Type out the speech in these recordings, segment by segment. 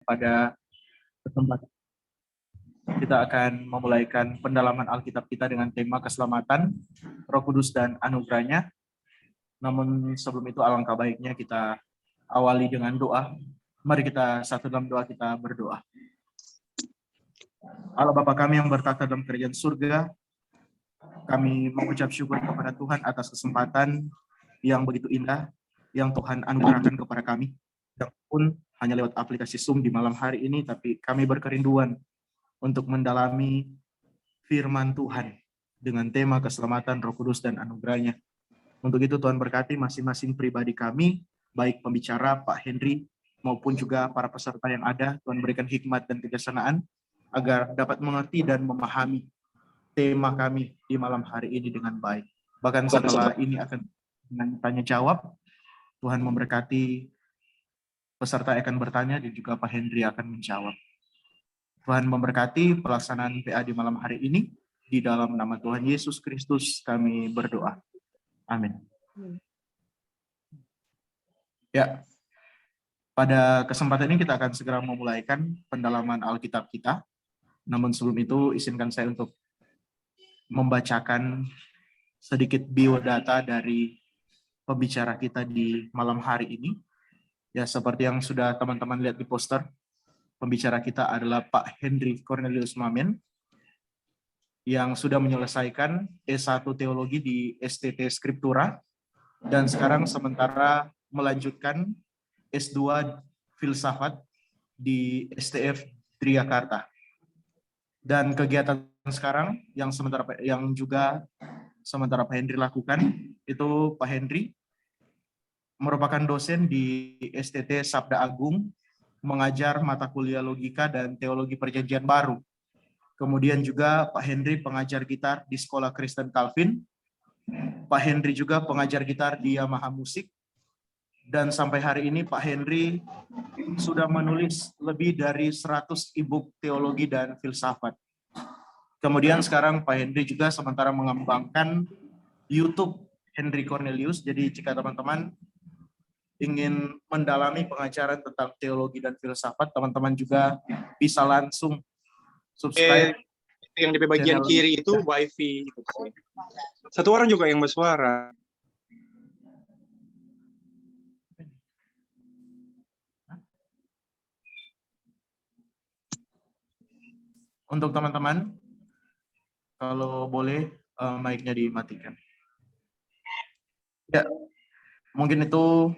pada kesempatan kita akan memulaikan pendalaman Alkitab kita dengan tema keselamatan, Roh Kudus dan anugerahnya. Namun sebelum itu alangkah baiknya kita awali dengan doa. Mari kita satu dalam doa, kita berdoa. Allah Bapa kami yang bertata dalam kerajaan surga, kami mengucap syukur kepada Tuhan atas kesempatan yang begitu indah yang Tuhan anugerahkan kepada kami. Yang pun hanya lewat aplikasi Zoom di malam hari ini, tapi kami berkerinduan untuk mendalami firman Tuhan dengan tema keselamatan, Roh Kudus dan anugerahnya. Untuk itu Tuhan berkati masing-masing pribadi kami, baik pembicara Pak Henry maupun juga para peserta yang ada. Tuhan berikan hikmat dan kebijaksanaan agar dapat mengerti dan memahami tema kami di malam hari ini dengan baik. Bahkan setelah ini akan dengan tanya jawab, Tuhan memberkati peserta yang akan bertanya dan juga Pak Henry akan menjawab. Tuhan memberkati pelaksanaan PA di malam hari ini. Di dalam nama Tuhan Yesus Kristus kami berdoa. Amin. Ya, pada kesempatan ini kita akan segera memulaikan pendalaman Alkitab kita. Namun sebelum itu izinkan saya untuk membacakan sedikit biodata dari pembicara kita di malam hari ini. Ya, seperti yang sudah teman-teman lihat di poster, pembicara kita adalah Pak Henry Cornelius Mamen yang sudah menyelesaikan S1 Teologi di STT Scriptura dan sekarang sementara melanjutkan S2 Filsafat di STF Triakarta. Dan kegiatan sekarang yang juga sementara Pak Henry lakukan itu Pak Henry merupakan dosen di STT Sabda Agung, mengajar mata kuliah logika dan teologi perjanjian baru. Kemudian juga Pak Henry pengajar gitar di Sekolah Kristen Calvin. Pak Henry juga pengajar gitar di Yamaha Musik. Dan sampai hari ini Pak Henry sudah menulis lebih dari 100 e-book teologi dan filsafat. Kemudian sekarang Pak Henry juga sementara mengembangkan YouTube Henry Cornelius. Jadi jika teman-teman ingin mendalami pengajaran tentang teologi dan filsafat, teman-teman juga bisa langsung subscribe. Yang di bagian kiri itu wifi. Satu orang juga yang bersuara. Untuk teman-teman, kalau boleh mic-nya dimatikan. Ya, mungkin itu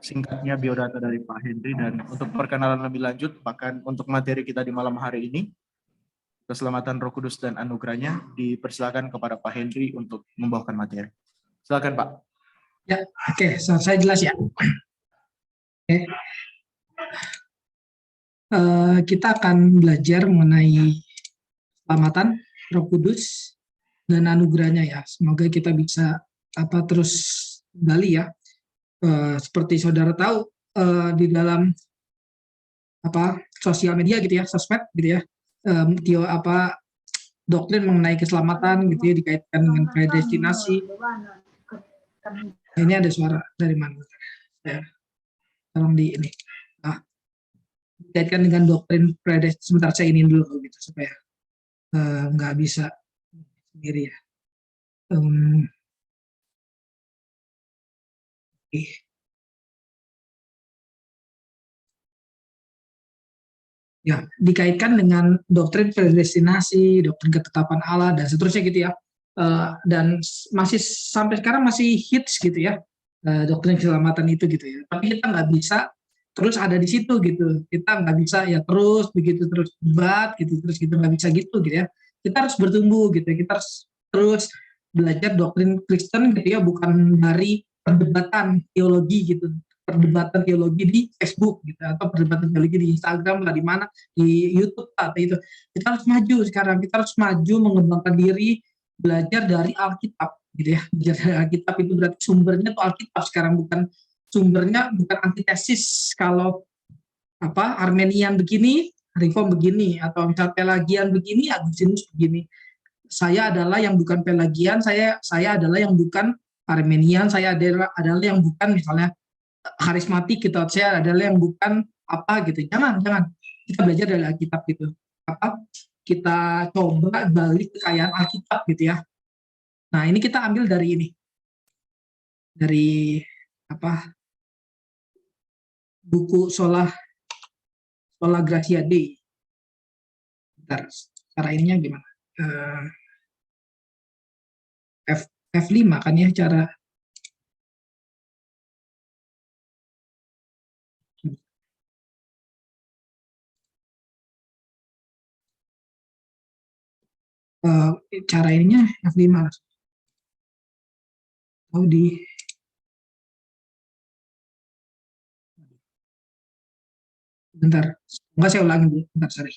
singkatnya biodata dari Pak Henry, dan untuk perkenalan lebih lanjut, bahkan untuk materi kita di malam hari ini, keselamatan Roh Kudus dan anugerahnya, dipersilakan kepada Pak Henry untuk membawakan materi. Silakan Pak. Ya, oke, saya jelas ya. Oke. Kita akan belajar mengenai keselamatan Roh Kudus dan anugerahnya ya. Semoga kita bisa terus gali ya. Seperti saudara tahu di dalam sosial media gitu ya, sosmed gitu ya, doktrin mengenai keselamatan gitu ya dikaitkan dengan predestinasi. Ini ada suara dari mana? Ya, tolong di ini. Dikaitkan dengan doktrin predestinasi. Sebentar saya ini dulu gitu supaya nggak bisa sendiri ya. Ya, dikaitkan dengan doktrin predestinasi, doktrin ketetapan Allah dan seterusnya gitu ya. Dan masih sampai sekarang masih hits gitu ya, doktrin keselamatan itu gitu ya. Tapi kita nggak bisa terus ada di situ gitu. Kita nggak bisa ya terus begitu terus debat gitu, terus kita nggak bisa gitu ya. Kita harus bertumbuh gitu. Kita harus terus belajar doktrin Kristen gitu ya, bukan dari perdebatan teologi gitu, perdebatan teologi di Facebook gitu, atau perdebatan teologi di Instagram lah, di mana di YouTube atau itu. Kita harus maju sekarang, kita harus maju mengembangkan diri, belajar dari Alkitab gitu ya. Belajar dari Alkitab itu berarti sumbernya tuh Alkitab sekarang, bukan sumbernya bukan antitesis. Kalau Armenian begini, Reform begini, atau misal Pelagian begini, Agustinus begini. Saya adalah yang bukan Pelagian, saya adalah yang bukan Armenian, saya adalah yang bukan misalnya karismatik gitu, saya adalah yang bukan apa gitu. Jangan. Kita belajar dari Alkitab gitu. Kita coba balik kekayaan Alkitab gitu ya. Nah, ini kita ambil dari ini. Dari buku Sola Gratia Dei. Bentar, cara ininya gimana? F5 kan ya cara. Cara ininya F5. Bentar, enggak saya ulangi dulu, bentar, sorry.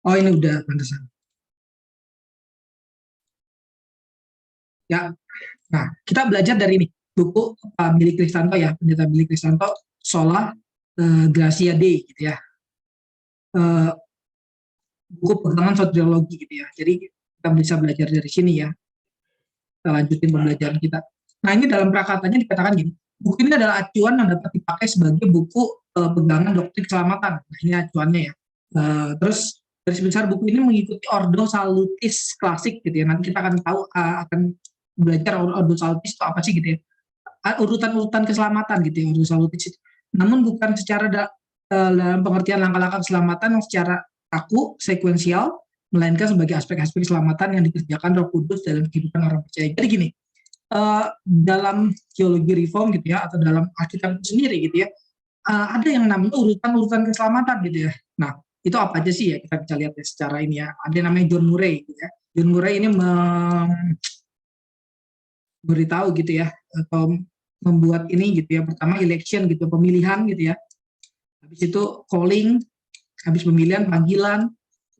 Ini udah pantesan. Ya, nah kita belajar dari ini buku Billy Kristanto ya, pendeta Billy Kristanto, Sola Gratia Dei gitu ya. Buku pegangan soteriologi gitu ya. Jadi kita bisa belajar dari sini ya. Kita lanjutin pembelajaran kita. Nah, ini dalam prakatanya dikatakan gini, buku ini adalah acuan yang dapat dipakai sebagai buku pegangan doktrin keselamatan. Nah, ini acuannya ya. Terus dari sebesar buku ini mengikuti Ordo Salutis klasik gitu ya. Nanti kita akan tahu, akan belajar Ordo Salutis itu apa sih gitu ya. Urutan-urutan keselamatan gitu ya, Ordo Salutis itu. Namun bukan secara dalam pengertian langkah-langkah keselamatan yang secara kaku, sekuensial, melainkan sebagai aspek-aspek keselamatan yang dikerjakan Roh Kudus dalam kehidupan orang percaya. Jadi gini, dalam teologi reform gitu ya, atau dalam Alkitab itu sendiri gitu ya, ada yang namanya urutan-urutan keselamatan gitu ya. Nah, itu apa aja sih ya, kita bisa lihat ya secara ini ya. Ada yang namanya John Murray gitu ya. John Murray ini memberitahu gitu ya, atau membuat ini gitu ya. Pertama election gitu, pemilihan gitu ya. Habis itu calling, habis pemilihan, panggilan,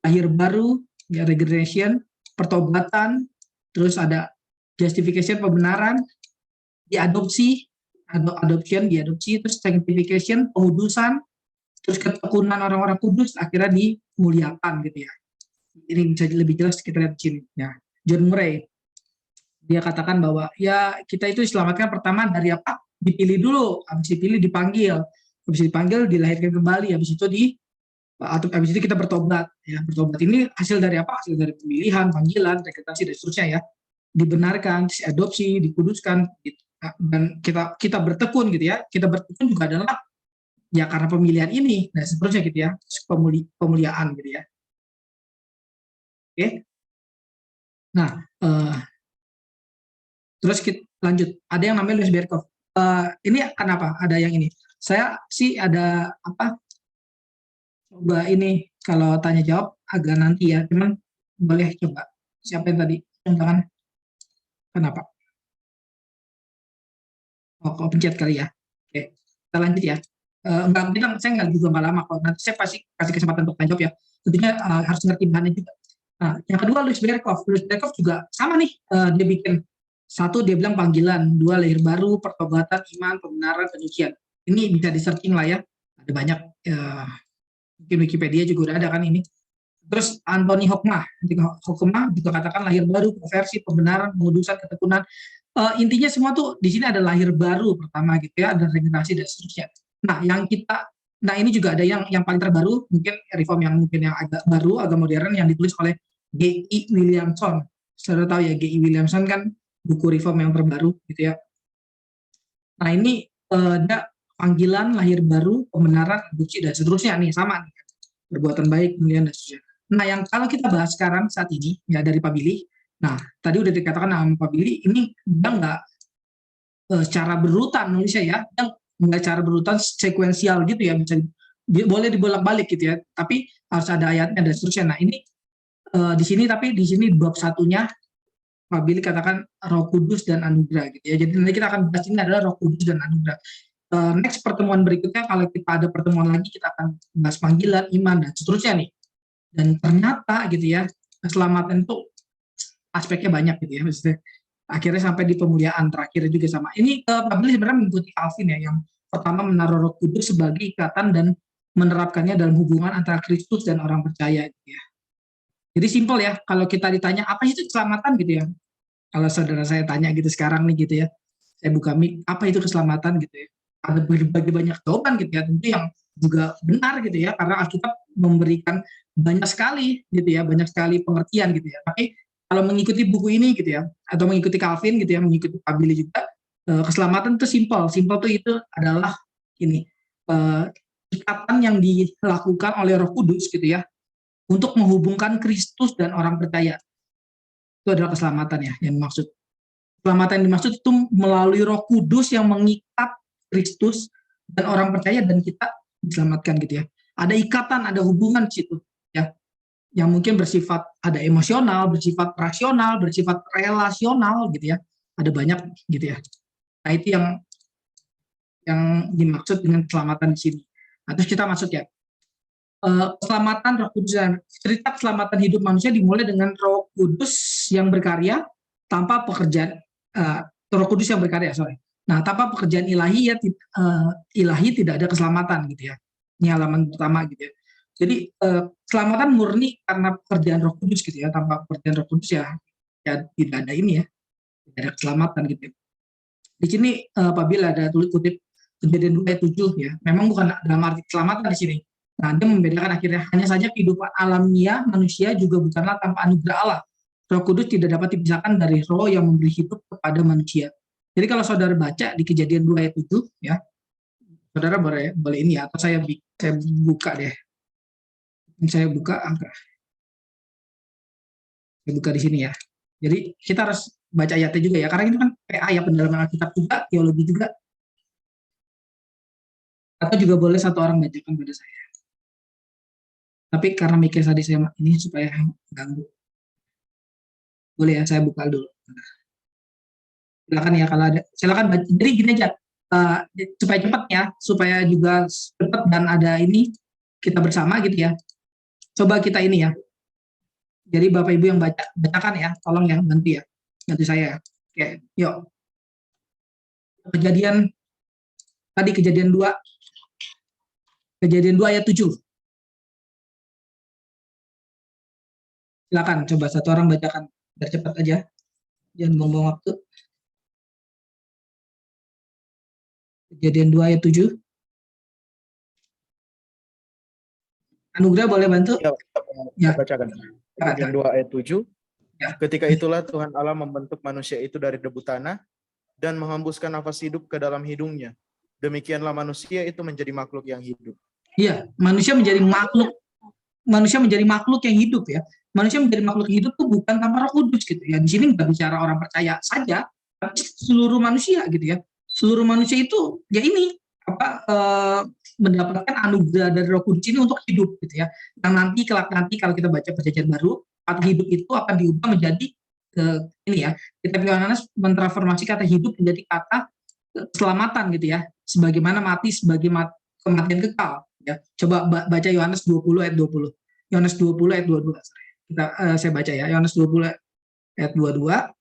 lahir baru, ya, regeneration, pertobatan, terus ada justification, pembenaran, diadopsi, adoption, diadopsi, terus sanctification, pengudusan, terus ketekunan orang-orang kudus, akhirnya dimuliakan gitu ya. Ini bisa lebih jelas kita lihat di sini. Ya. John Murray, dia katakan bahwa ya kita itu diselamatkan pertama dari apa? Dipilih dulu, habis dipilih dipanggil, habis dipanggil dilahirkan kembali, habis itu kita bertobat. Ya, bertobat ini hasil dari apa? Hasil dari pemilihan, panggilan, rekrutasi dan seterusnya ya. Dibenarkan, diadopsi, dikuduskan, gitu. Dan kita bertekun gitu ya. Kita bertekun juga adalah ya karena pemilihan ini dan seterusnya gitu ya. Pemuliaan gitu ya. Oke. Nah, terus kita lanjut. Ada yang namanya Louis Berkhof. Ini kenapa? Ada yang ini. Saya sih ada coba ini kalau tanya jawab agak nanti ya. Cuman boleh coba. Siapa yang tadi? Tangan. Kenapa? Kok pencet kali ya. Oke, kita lanjut ya. Saya juga nggak lama kok. Nanti saya pasti kasih kesempatan untuk tanya jawab ya. Tentunya harus ngerti bahannya juga. Nah, yang kedua Louis Berkhof. Louis Berkhof juga sama nih. Dia bikin satu, dia bilang panggilan. Dua, lahir baru, pertobatan, iman, pembenaran, penyucian. Ini bisa di-searching lah ya. Ada banyak. Mungkin Wikipedia juga udah ada kan ini. Terus Anthony Hoekema juga katakan lahir baru, konversi, pembenaran, pengudusan, ketekunan. Intinya semua tuh di sini ada lahir baru pertama gitu ya, ada regenerasi dan seterusnya. Nah, ini juga ada yang paling terbaru, mungkin reform yang mungkin yang agak baru, agak modern, yang ditulis oleh G.I. Williamson. Saudara tahu ya, G.I. Williamson kan buku reform yang terbaru gitu ya. Nah, ini ada panggilan, lahir baru, pembenaran, adopsi dan seterusnya nih, sama nih. Perbuatan baik, kemudian dan seterusnya. Nah, yang kalau kita bahas sekarang saat ini ya dari Pak Billy. Nah, tadi udah dikatakan sama Pak Billy, ini dia nggak secara berurutan nulisnya ya, nggak cara berurutan sekuensial gitu ya, bisa boleh dibolak-balik gitu ya, tapi harus ada ayatnya dan seterusnya. Nah, ini di sini bab satunya Pak Billy katakan Roh Kudus dan anugerah gitu ya. Jadi nanti kita akan bahas ini adalah Roh Kudus dan anugerah. Next pertemuan berikutnya kalau kita ada pertemuan lagi kita akan bahas panggilan, iman dan seterusnya nih. Dan ternyata gitu ya, keselamatan itu aspeknya banyak gitu ya. Maksudnya akhirnya sampai di pemuliaan terakhir juga sama. Ini Pak Billy sebenarnya mengikuti Calvin ya, yang pertama menaruh Roh Kudus sebagai ikatan dan menerapkannya dalam hubungan antara Kristus dan orang percaya gitu ya. Jadi simpel ya, kalau kita ditanya apa itu keselamatan gitu ya. Kalau saudara saya tanya gitu sekarang nih gitu ya, saya buka mic, apa itu keselamatan gitu ya. ada berbagai banyak jawaban gitu ya, tentu yang juga benar gitu ya, karena Alkitab memberikan banyak sekali gitu ya, banyak sekali pengertian gitu ya. Tapi kalau mengikuti buku ini gitu ya, atau mengikuti Calvin gitu ya, mengikuti Pabili juga, keselamatan itu simpel. Simpel tuh itu adalah ini, ikatan yang dilakukan oleh Roh Kudus gitu ya, untuk menghubungkan Kristus dan orang percaya. Itu adalah keselamatan ya yang dimaksud. Keselamatan yang dimaksud itu melalui Roh Kudus yang mengikat Kristus dan orang percaya, dan kita diselamatkan gitu ya. Ada ikatan, ada hubungan di situ ya, yang mungkin bersifat ada emosional, bersifat rasional, bersifat relasional gitu ya. Ada banyak gitu ya. Nah, itu yang dimaksud dengan keselamatan di sini. Nah, terus kita masuk ya. Keselamatan Roh Kudus, cerita keselamatan hidup manusia dimulai dengan Roh Kudus yang berkarya tanpa pekerjaan, Roh Kudus yang berkarya, sorry. Nah, tanpa pekerjaan ilahi ya, ilahi tidak ada keselamatan gitu ya. Ini halaman pertama gitu ya. Jadi keselamatan murni karena pekerjaan Roh Kudus gitu ya. Tanpa pekerjaan Roh Kudus ya tidak ada ini ya, tidak ada keselamatan gitu ya. Di sini apabila ada tulis kutip Kejadian 2 ayat 7 ya, memang bukan dalam arti keselamatan di sini. Nah, dia membedakan akhirnya, hanya saja kehidupan alamiah manusia juga bukanlah tanpa anugerah Allah. Roh Kudus tidak dapat dipisahkan dari roh yang memberi hidup kepada manusia. Jadi kalau saudara baca di Kejadian 2 ayat 7 ya, saudara boleh ini ya, atau saya buka deh. Saya buka di sini ya. Jadi kita harus baca ayatnya juga ya, karena ini kan PA ya, pendalaman Alkitab juga, teologi juga. Atau juga boleh satu orang bacakan pada saya. Tapi karena mikir tadi saya ini supaya ganggu. Boleh ya, saya buka dulu. Silakan ya kalau ada. Silakan baca. Jadi gini aja, supaya cepat ya, supaya juga cepat dan ada ini kita bersama gitu ya. Coba kita ini ya. Jadi Bapak Ibu yang bacakan ya, tolong ya, nanti ya. Nanti saya. Oke, yuk. Kejadian 2. Kejadian 2 ayat 7. Silakan, coba satu orang bacakan. Biar cepat aja. Jangan buang-buang waktu. Kejadian 2 ayat 7. Anugerah boleh bantu? Ya, bacakan. Kejadian 2 ayat 7. Ya. Ketika itulah Tuhan Allah membentuk manusia itu dari debu tanah dan menghembuskan nafas hidup ke dalam hidungnya. Demikianlah manusia itu menjadi makhluk yang hidup. Iya, manusia menjadi makhluk yang hidup ya. Manusia menjadi makhluk yang hidup itu bukan tanpa Roh Kudus gitu ya. Di sini nggak bicara orang percaya saja, tapi seluruh manusia gitu ya. Seluruh manusia itu ya ini mendapatkan anugerah dari Roh Kudus ini untuk hidup gitu ya. Yang nanti kalau kita baca Perjanjian Baru, kata hidup itu akan diubah menjadi ini ya. Kitab Yohanes mentransformasi kata hidup menjadi kata keselamatan gitu ya. Sebagaimana mati sebagai kematian kekal ya. Coba baca Yohanes 20 ayat 20. Yohanes 20 ayat 22. Saya baca ya. Yohanes 20 ayat 22.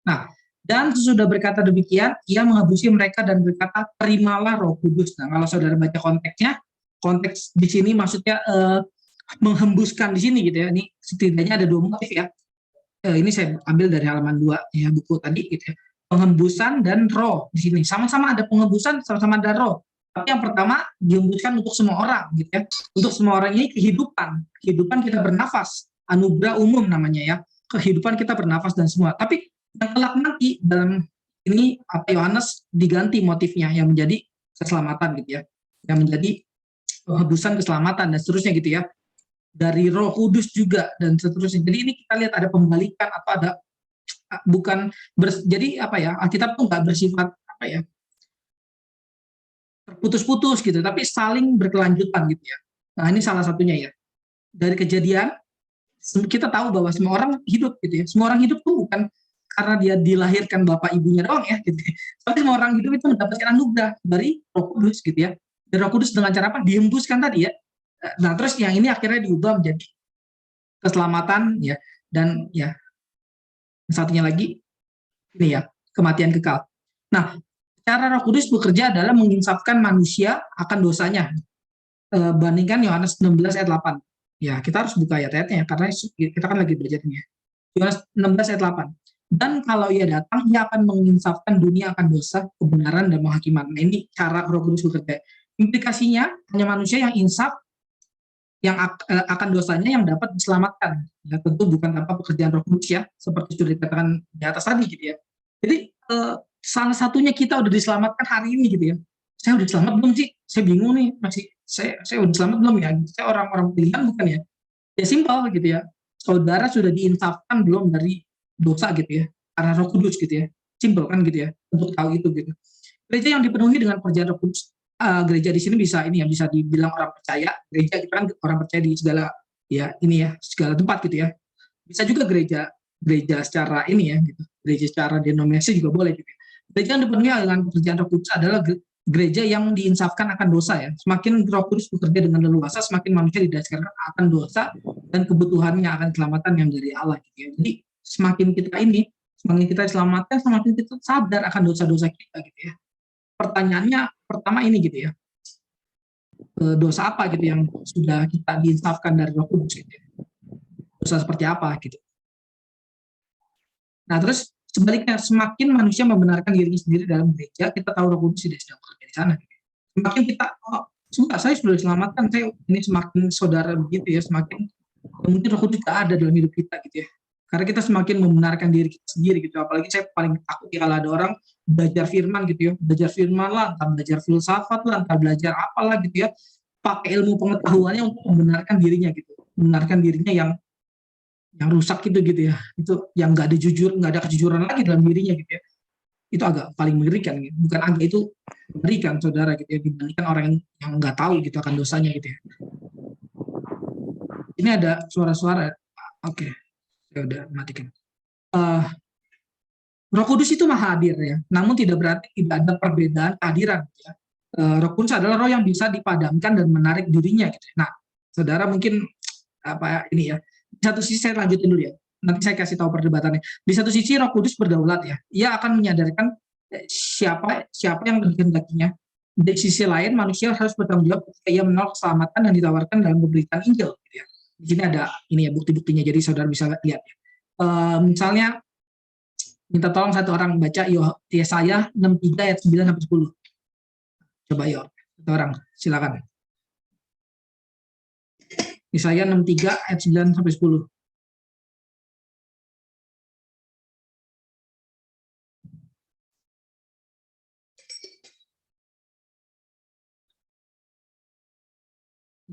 Nah, dan sesudah berkata demikian, ia menghabusi mereka dan berkata, terimalah Roh Kudus. Nah, kalau saudara baca konteksnya, konteks di sini maksudnya menghembuskan di sini gitu ya. Ini setidaknya ada 2 motif ya. Ini saya ambil dari halaman 2 ya, buku tadi gitu ya. Penghembusan dan roh di sini. Sama-sama ada penghembusan, sama-sama ada roh. Tapi yang pertama dihembuskan untuk semua orang gitu ya. Untuk semua orang ini kehidupan kita bernafas, anugerah umum namanya ya. Kehidupan kita bernafas dan semua. Tapi yang kelak nanti dalam ini Yohanes diganti motifnya yang menjadi keselamatan gitu ya. Yang menjadi penghebusan keselamatan dan seterusnya gitu ya. Dari Roh Kudus juga dan seterusnya. Jadi ini kita lihat ada pembalikan atau ada jadi Alkitab tuh nggak bersifat terputus-putus gitu, tapi saling berkelanjutan gitu ya. Nah, ini salah satunya ya. Dari Kejadian kita tahu bahwa semua orang hidup gitu ya. Semua orang hidup tuh bukan karena dia dilahirkan bapak ibunya doang ya gitu. Tapi semua orang hidup itu mendapatkan anugerah dari Roh Kudus gitu ya. Dan Roh Kudus dengan cara apa? Dihembuskan tadi ya. Nah, terus yang ini akhirnya diubah menjadi keselamatan ya, dan ya satunya lagi ini ya, kematian kekal. Nah, cara Roh Kudus bekerja adalah menginsafkan manusia akan dosanya. Bandingkan Yohanes 16 ayat 8. Ya, kita harus buka ayat-ayatnya karena kita kan lagi belajar ini ya. Yohanes 16 ayat 8. Dan kalau ia datang, ia akan menginsafkan dunia akan dosa, kebenaran, dan penghakiman. Nah, ini cara Roh Kudus bekerja. Implikasinya, hanya manusia yang insaf, yang akan dosanya yang dapat diselamatkan. Ya, tentu bukan tanpa pekerjaan Roh Kudus ya, seperti sudah dikatakan di atas tadi gitu ya. Jadi salah satunya kita udah diselamatkan hari ini gitu ya. Saya udah selamat belum sih? Saya bingung nih, masih saya udah selamat belum ya? Saya orang-orang pilihan bukan ya? Ya simpel gitu ya. Saudara sudah diinsafkan belum dari dosa gitu ya, karena Roh Kudus gitu ya. Simpel kan gitu ya, untuk tahu itu gitu. Gereja yang dipenuhi dengan pekerjaan Roh Kudus, gereja di sini bisa ini ya, bisa dibilang orang percaya. Gereja itu kan orang percaya di segala ya ini ya, segala tempat gitu ya. Bisa juga gereja secara ini ya gitu. Gereja secara denominasi juga boleh gitu. Gereja yang dipenuhi dengan pekerjaan Roh Kudus adalah gereja yang diinsafkan akan dosa ya. Semakin Roh Kudus bekerja dengan leluasa, semakin manusia didasarkan akan dosa dan kebutuhannya akan keselamatan yang dari Allah gitu ya. Jadi semakin kita diselamatkan, semakin kita sadar akan dosa-dosa kita gitu ya. Pertanyaannya pertama ini gitu ya, dosa apa gitu yang sudah kita diinsafkan dari Roh Kudus gitu ya. Dosa seperti apa gitu. Nah terus sebaliknya, semakin manusia membenarkan dirinya sendiri dalam gereja, kita tahu Roh Kudus tidak sedang bekerja di sana gitu. Semakin kita sudah saya sudah diselamatkan, saya ini semakin saudara begitu ya, semakin mungkin Roh Kudus tidak ada dalam hidup kita gitu ya. Karena kita semakin membenarkan diri kita sendiri gitu. Apalagi saya paling takut ya kalau ada orang belajar firman gitu ya, belajar firman lah, entah belajar filsafat lah, entah belajar apalah gitu ya, pakai ilmu pengetahuannya untuk membenarkan dirinya gitu, membenarkan dirinya yang rusak gitu ya, itu yang nggak ada kejujuran lagi dalam dirinya gitu ya. Itu agak paling mengerikan gitu. Bukan agak, itu mengerikan saudara gitu ya, dibandingkan orang yang nggak tahu gitu akan dosanya gitu ya. Ini ada suara-suara. Oke, saya udah matikan. Roh Kudus itu maha hadir ya, namun tidak berarti tidak ada perbedaan kehadiran ya. Roh Kudus adalah roh yang bisa dipadamkan dan menarik dirinya gitu. Nah, saudara mungkin apa ini ya, di satu sisi saya lanjutin dulu ya, nanti saya kasih tahu perdebatannya. Di satu sisi Roh Kudus berdaulat ya, ia akan menyadarkan siapa yang dikehendakinya. Di sisi lain manusia harus bertanggung jawab ketika ia menolak keselamatan yang ditawarkan dalam pemberitaan Injil gitu ya. Di sini ada ini ya bukti-buktinya, jadi saudara bisa lihat ya. Misalnya minta tolong satu orang baca Yesaya 63 ayat 9 sampai 10. Coba yuk, satu orang silakan. Yesaya 63 ayat 9 sampai 10.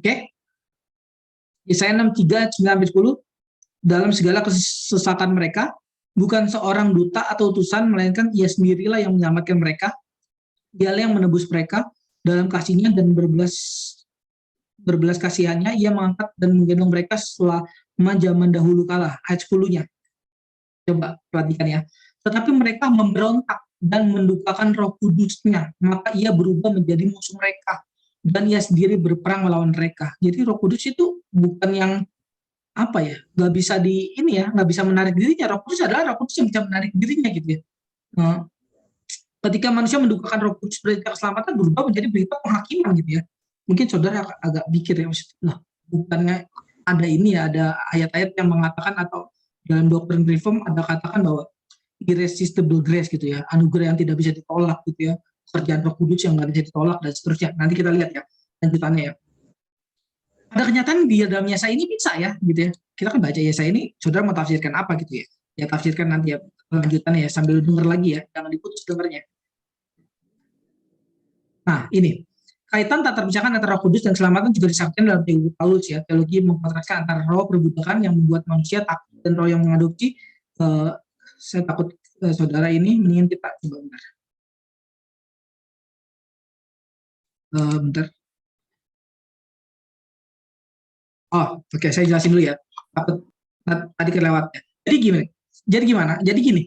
Oke. Yesaya 63 ayat 9 sampai 10. Dalam segala kesesatan mereka, bukan seorang duta atau utusan, melainkan ia sendirilah yang menyelamatkan mereka. Dialah yang menebus mereka dalam kasihnya dan berbelas kasihannya, ia mengangkat dan menggendong mereka setelah zaman dahulu kala. Ayat 10-nya. Coba perhatikan ya. Tetapi mereka memberontak dan mendukakan Roh Kudusnya, maka ia berubah menjadi musuh mereka dan ia sendiri berperang melawan mereka. Jadi Roh Kudus itu bukan yang apa ya, nggak bisa nggak bisa menarik dirinya. Roh Kudus adalah Roh Kudus yang bisa menarik dirinya gitu ya. Ketika manusia mendukakan Roh Kudus, berita keselamatan berubah menjadi berita penghakiman gitu ya. Mungkin saudara agak pikir ya, lah bukannya ada ini ya, ada ayat-ayat yang mengatakan atau dalam doktrin reform ada katakan bahwa irresistible grace gitu ya, anugerah yang tidak bisa ditolak gitu ya, pekerjaan Roh Kudus yang nggak bisa ditolak dan seterusnya. Nanti kita lihat ya lanjutannya ya. Ada kenyataan di dalam Yesaya ini bisa ya gitu ya. Kita kan baca Yesaya ini, saudara mau tafsirkan apa gitu ya. Ya tafsirkan nanti ya lanjutannya ya, sambil denger lagi ya, jangan diputus dengernya. Nah ini, kaitan tak terpisahkan antara Roh Kudus dan keselamatan juga disampaikan dalam teologi Paulus ya. Teologi mengkontraskan antara roh perbudakan yang membuat manusia takut dan roh yang mengadopsi. Saya takut saudara ini, mendingan kita coba bentar. Bentar. Oh, oke, saya jelasin dulu ya. Tadi kelewat ya. Jadi gimana? Jadi gini.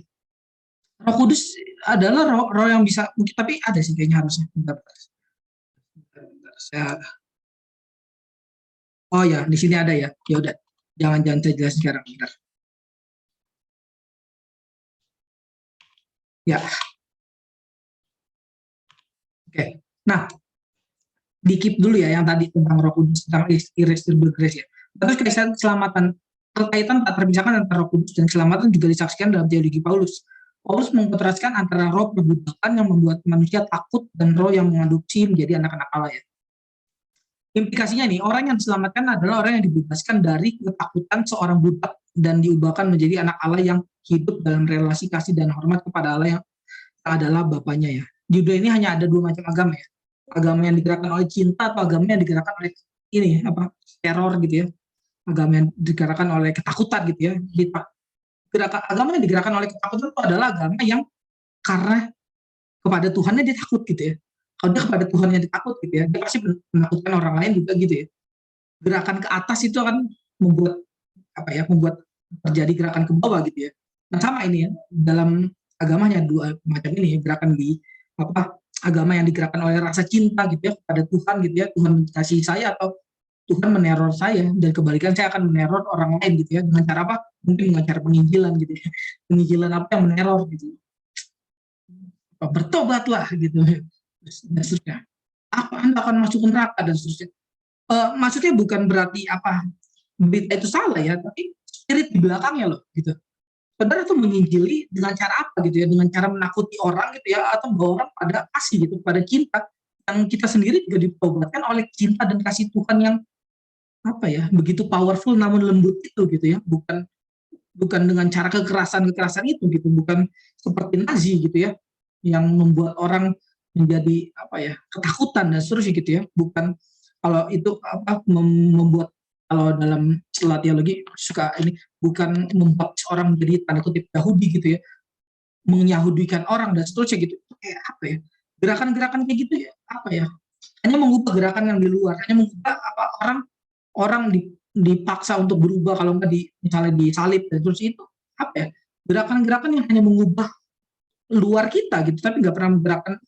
Roh Kudus adalah roh yang bisa, mungkin, tapi ada sih kayaknya harusnya. Bentar. Oh ya, di sini ada ya. Ya udah, jangan saya jelasin sekarang. Bentar. Ya. Oke. Nah, di keep dulu ya yang tadi tentang Roh Kudus, tentang irresistible grace ya. Terus keselamatan. Keterkaitan tak terpisahkan antara Roh Kudus dan keselamatan juga disaksikan dalam teologi Paulus. Paulus mengkontraskan antara roh perbudakan yang membuat manusia takut dan roh yang mengadopsi menjadi anak-anak Allah ya. Implikasinya nih, orang yang diselamatkan adalah orang yang dibebaskan dari ketakutan seorang budak dan diubahkan menjadi anak Allah yang hidup dalam relasi kasih dan hormat kepada Allah yang adalah Bapaknya ya. Di dunia ini hanya ada dua macam agama ya. Agama yang digerakkan oleh cinta atau agama yang digerakkan oleh ini apa teror gitu ya. Agama yang digerakkan oleh ketakutan gitu ya. Agama yang digerakkan oleh ketakutan itu adalah agama yang karena kepada Tuhannya dia takut gitu ya. Kalau dia kepada Tuhannya dia takut gitu ya, dia pasti menakutkan orang lain juga gitu ya. Gerakan ke atas itu akan membuat membuat terjadi gerakan ke bawah gitu ya. Nah sama ini ya, dalam agamanya dua macam ini ya, gerakan di agama yang digerakkan oleh rasa cinta gitu ya kepada Tuhan gitu ya, Tuhan kasih saya atau Tuhan meneror saya, dan kebalikan saya akan meneror orang lain gitu ya, dengan cara apa? Mungkin dengan cara penginjilan gitu ya. Penginjilan apa yang meneror gitu. Bertobatlah gitu dan seterusnya. Anda akan masuk neraka dan seterusnya. Maksudnya bukan berarti berita itu salah ya, tapi spirit di belakangnya loh gitu. Saudara itu menginjili dengan cara apa gitu ya, dengan cara menakuti orang gitu ya, atau membawa orang pada kasih gitu, pada cinta yang kita sendiri juga ditobatkan oleh cinta dan kasih Tuhan yang begitu powerful namun lembut itu gitu ya, bukan dengan cara kekerasan itu gitu, bukan seperti Nazi gitu ya, yang membuat orang menjadi ketakutan dan seterusnya gitu ya, bukan kalau itu membuat, kalau dalam istilah teologi suka ini, bukan membuat orang menjadi tanda kutip Yahudi gitu ya, menyahudikan orang dan seterusnya gitu, kayak gerakan-gerakan kayak gitu ya, hanya mengubah gerakan yang di luar, hanya mengubah orang dipaksa untuk berubah, kalau enggak misalnya disalib dan terus itu gerakan-gerakan yang hanya mengubah luar kita gitu, tapi nggak pernah menggerakkan